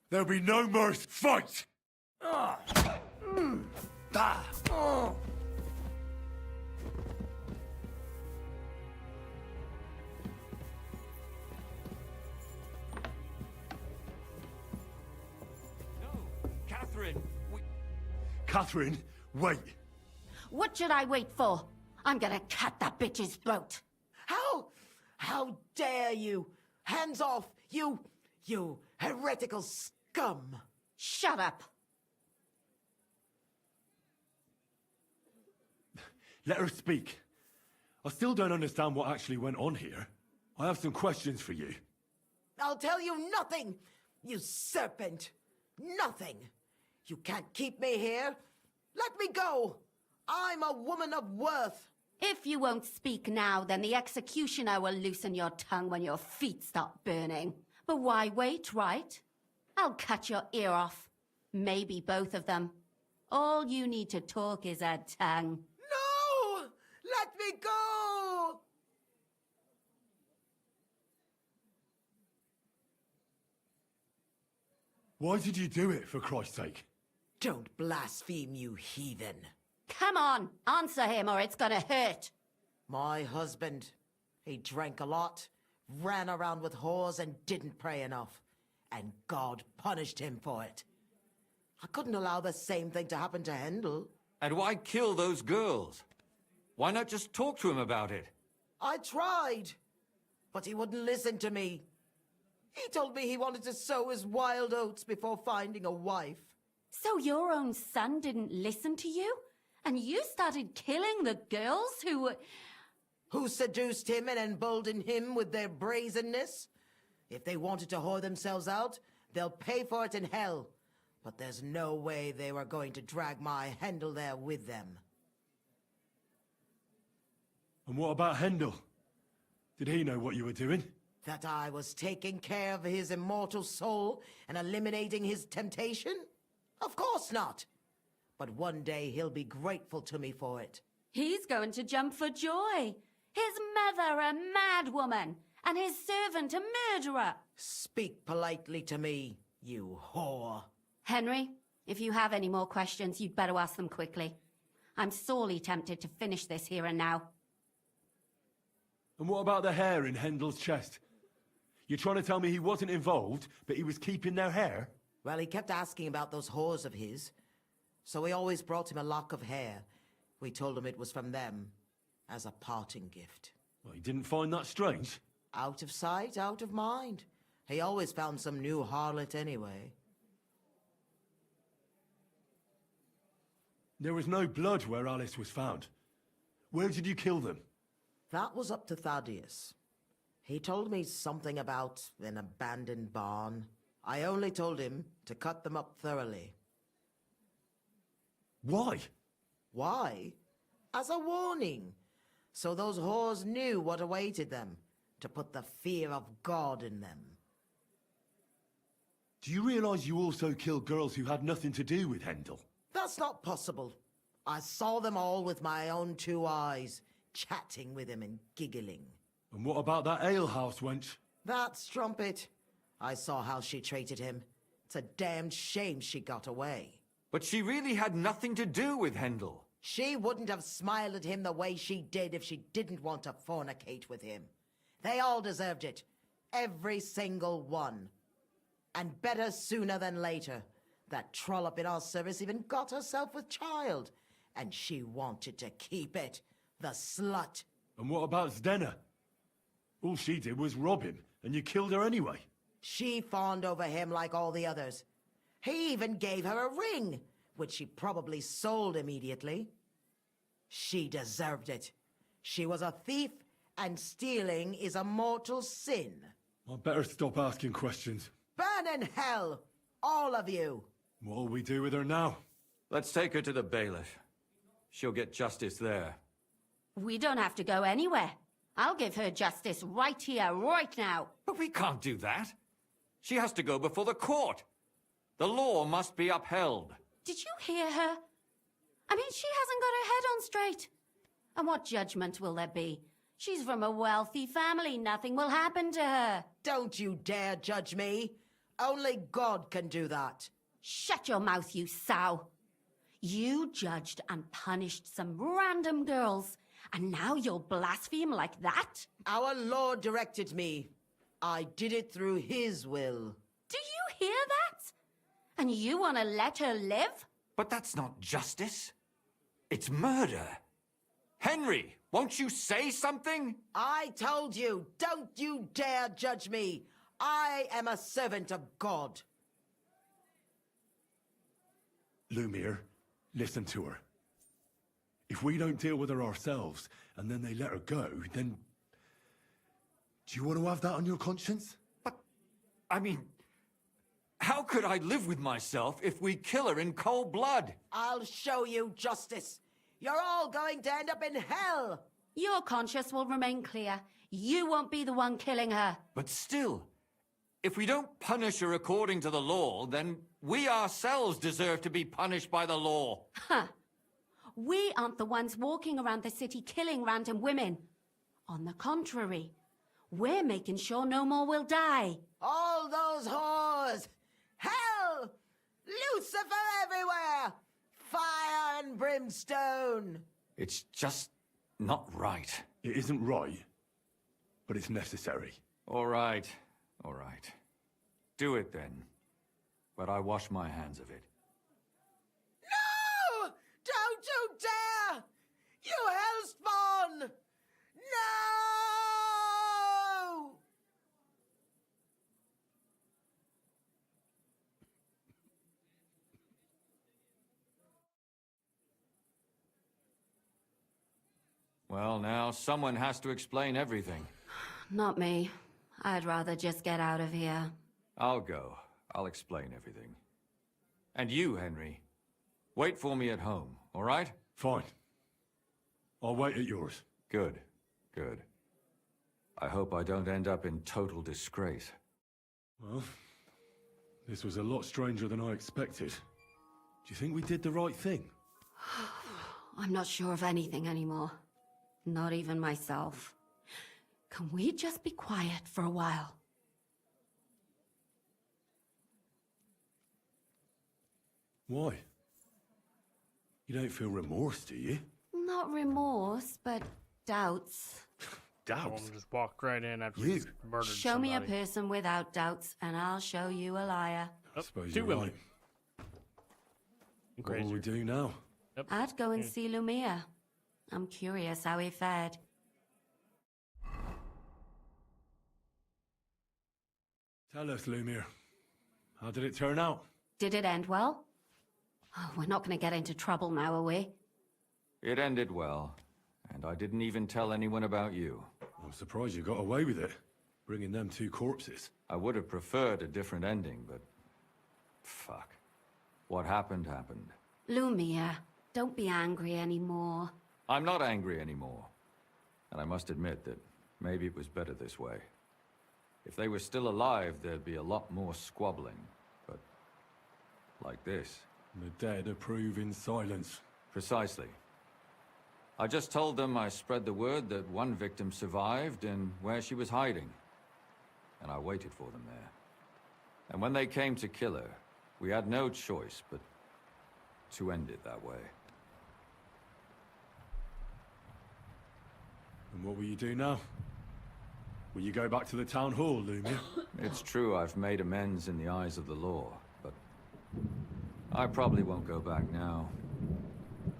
There'll be no more fight! Catherine, Catherine, wait. What should I wait for? I'm gonna cut that bitch's throat. How dare you? Hands off, you heretical scum. Shut up. Let her speak. I still don't understand what actually went on here. I have some questions for you. I'll tell you nothing, you serpent. Nothing. You can't keep me here. Let me go. I'm a woman of worth. If you won't speak now, then the executioner will loosen your tongue when your feet stop burning. But why wait, right? I'll cut your ear off. Maybe both of them. All you need to talk is a tongue. No! Let me go! Why did you do it, for Christ's sake? Don't blaspheme, you heathen. Come on, answer him or it's gonna hurt. My husband, he drank a lot, ran around with whores and didn't pray enough. And God punished him for it. I couldn't allow the same thing to happen to Hendel. And why kill those girls? Why not just talk to him about it? I tried, but he wouldn't listen to me. He told me he wanted to sow his wild oats before finding a wife. So your own son didn't listen to you? And you started killing the girls who seduced him and emboldened him with their brazenness? If they wanted to whore themselves out, they'll pay for it in hell. But there's no way they were going to drag my Hendel there with them. And what about Hendel? Did he know what you were doing? That I was taking care of his immortal soul and eliminating his temptation? Of course not. But one day he'll be grateful to me for it. He's going to jump for joy. His mother a mad woman, and his servant a murderer. Speak politely to me, you whore. Henry, if you have any more questions, you'd better ask them quickly. I'm sorely tempted to finish this here and now. And what about the hair in Hendel's chest? You're trying to tell me he wasn't involved, but he was keeping their hair? Well, he kept asking about those whores of his. So we always brought him a lock of hair. We told him it was from them, as a parting gift. Well, he didn't find that strange? Out of sight, out of mind. He always found some new harlot anyway. There was no blood where Alice was found. Where did you kill them? That was up to Thaddeus. He told me something about an abandoned barn. I only told him to cut them up thoroughly. Why? Why? As a warning. So those whores knew what awaited them. To put the fear of God in them. Do you realize you also killed girls who had nothing to do with Hendel? That's not possible. I saw them all with my own 2 eyes, chatting with him and giggling. And what about that alehouse wench? That strumpet. I saw how she treated him. It's a damned shame she got away. But she really had nothing to do with Hendel. She wouldn't have smiled at him the way she did if she didn't want to fornicate with him. They all deserved it. Every single one. And better sooner than later. That trollop in our service even got herself with child. And she wanted to keep it. The slut. And what about Zdenna? All she did was rob him, and you killed her anyway. She fawned over him like all the others. He even gave her a ring, which she probably sold immediately. She deserved it. She was a thief, and stealing is a mortal sin. I better stop asking questions. Burn in hell, all of you. What'll we do with her now? Let's take her to the bailiff. She'll get justice there. We don't have to go anywhere. I'll give her justice right here, right now. But we can't do that. She has to go before the court. The law must be upheld. Did you hear her? I mean, she hasn't got her head on straight. And what judgment will there be? She's from a wealthy family. Nothing will happen to her. Don't you dare judge me. Only God can do that. Shut your mouth, you sow. You judged and punished some random girls, and now you'll blaspheme like that? Our Lord directed me. I did it through His will. Do you hear that? And you want to let her live? But that's not justice. It's murder. Henry, won't you say something? I told you, don't you dare judge me. I am a servant of God. Lumiere, listen to her. If we don't deal with her ourselves, and then they let her go, then... Do you want to have that on your conscience? But, I mean... How could I live with myself if we kill her in cold blood? I'll show you justice. You're all going to end up in hell. Your conscience will remain clear. You won't be the one killing her. But still, if we don't punish her according to the law, then we ourselves deserve to be punished by the law. Huh. We aren't the ones walking around the city killing random women. On the contrary, we're making sure no more will die. All those whores! Hell! Lucifer everywhere! Fire and brimstone! It's just not right. It isn't right, but it's necessary. All right, all right. Do it then. But I wash my hands of it. No! Don't you dare! You hellspawn! No! Well, now someone has to explain everything. Not me. I'd rather just get out of here. I'll go. I'll explain everything. And you, Henry, wait for me at home, all right? Fine. I'll wait at yours. Good, good. I hope I don't end up in total disgrace. Well, this was a lot stranger than I expected. Do you think we did the right thing? I'm not sure of anything anymore. Not even myself. Can we just be quiet for a while? Why? You don't feel remorse, do you? Not remorse, but doubts. Doubts? Just walk right in after you murdered Show somebody. me a person without doubts, and I'll show you a liar. I suppose two you're women. right. What will we do now? I'd go and see Lumiere. I'm curious how he fared. Tell us, Lumiere. How did it turn out? Did it end well? Oh, we're not going to get into trouble now, are we? It ended well, and I didn't even tell anyone about you. I'm surprised you got away with it, bringing them 2 corpses. I would have preferred a different ending, but... fuck. What happened, happened. Lumiere, don't be angry anymore. I'm not angry anymore. And I must admit that maybe it was better this way. If they were still alive, there'd be a lot more squabbling. Like this. The dead approve in silence. Precisely. I just told them I spread the word that one victim survived and where she was hiding. And I waited for them there. And when they came to kill her, we had no choice but to end it that way. And what will you do now? Will you go back to the town hall, Lumia? It's true I've made amends in the eyes of the law, but I probably won't go back now.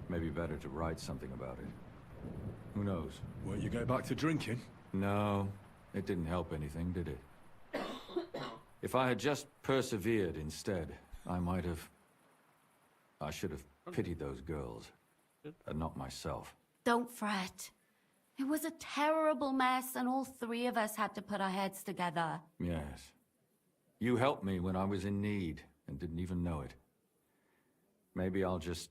Maybe better to write something about it. Who knows? Won't you go back to drinking? No, it didn't help anything, did it? If I had just persevered instead, I might have... I should have pitied those girls, and not myself. Don't fret. It was a terrible mess, and all three of us had to put our heads together. Yes. You helped me when I was in need, and didn't even know it. Maybe I'll just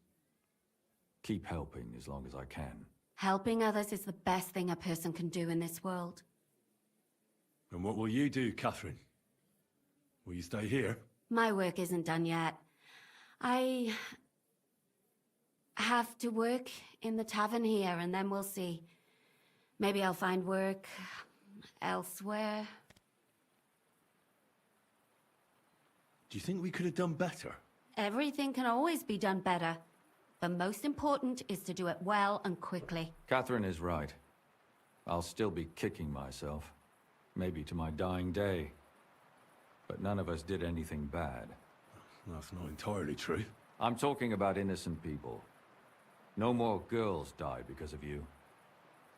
keep helping as long as I can. Helping others is the best thing a person can do in this world. And what will you do, Catherine? Will you stay here? My work isn't done yet. I have to work in the tavern here, and then we'll see. Maybe I'll find work elsewhere. Do you think we could have done better? Everything can always be done better. The most important is to do it well and quickly. Catherine is right. I'll still be kicking myself. Maybe to my dying day. But none of us did anything bad. That's not entirely true. I'm talking about innocent people. No more girls died because of you.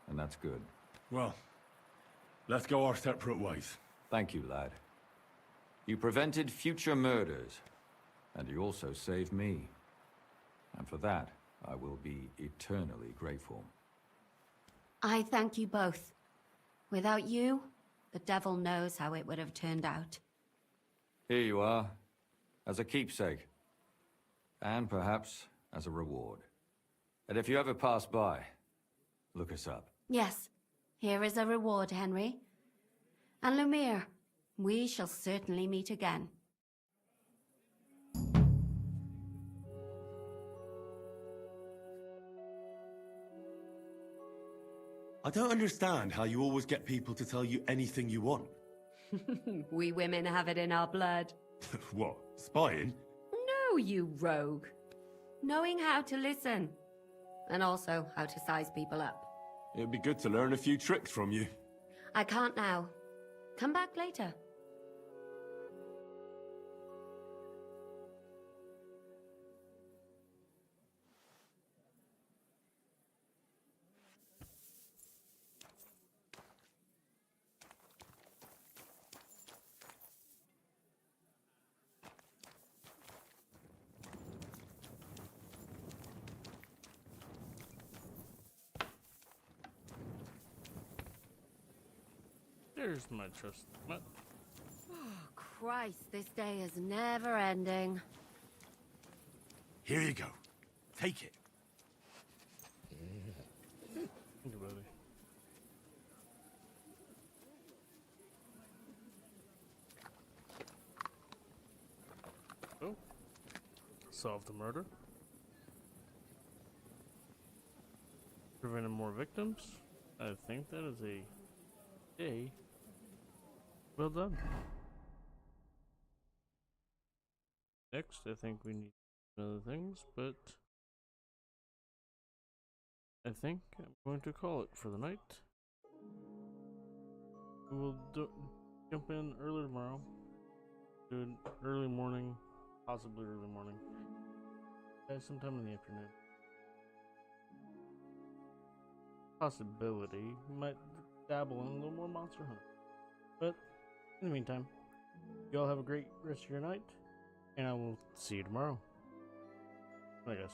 And that's good. Well, let's go our separate ways. Thank you, lad. You prevented future murders. And you also saved me. And for that, I will be eternally grateful. I thank you both. Without you, the devil knows how it would have turned out. Here you are, as a keepsake. And perhaps as a reward. And if you ever pass by, look us up. Yes, here is a reward, Henry. And Lumiere, we shall certainly meet again. I don't understand how you always get people to tell you anything you want. We women have it in our blood. What, spying? No, you rogue. Knowing how to listen. And also how to size people up. It'd be good to learn a few tricks from you. I can't now. Come back later. There's my trust. What? Oh, Christ, this day is never ending. Here you go. Take it. Thank you, buddy. Oh. Solve the murder. Prevented more victims. I think that is a day well done. Next, I think we need other things, but I think I'm going to call it for the night. We'll jump in early tomorrow. Do an early morning, possibly early morning. Sometime in the afternoon. Possibility. We might dabble in a little more Monster Hunter. But in the meantime, you all have a great rest of your night, and I will see you tomorrow. I guess.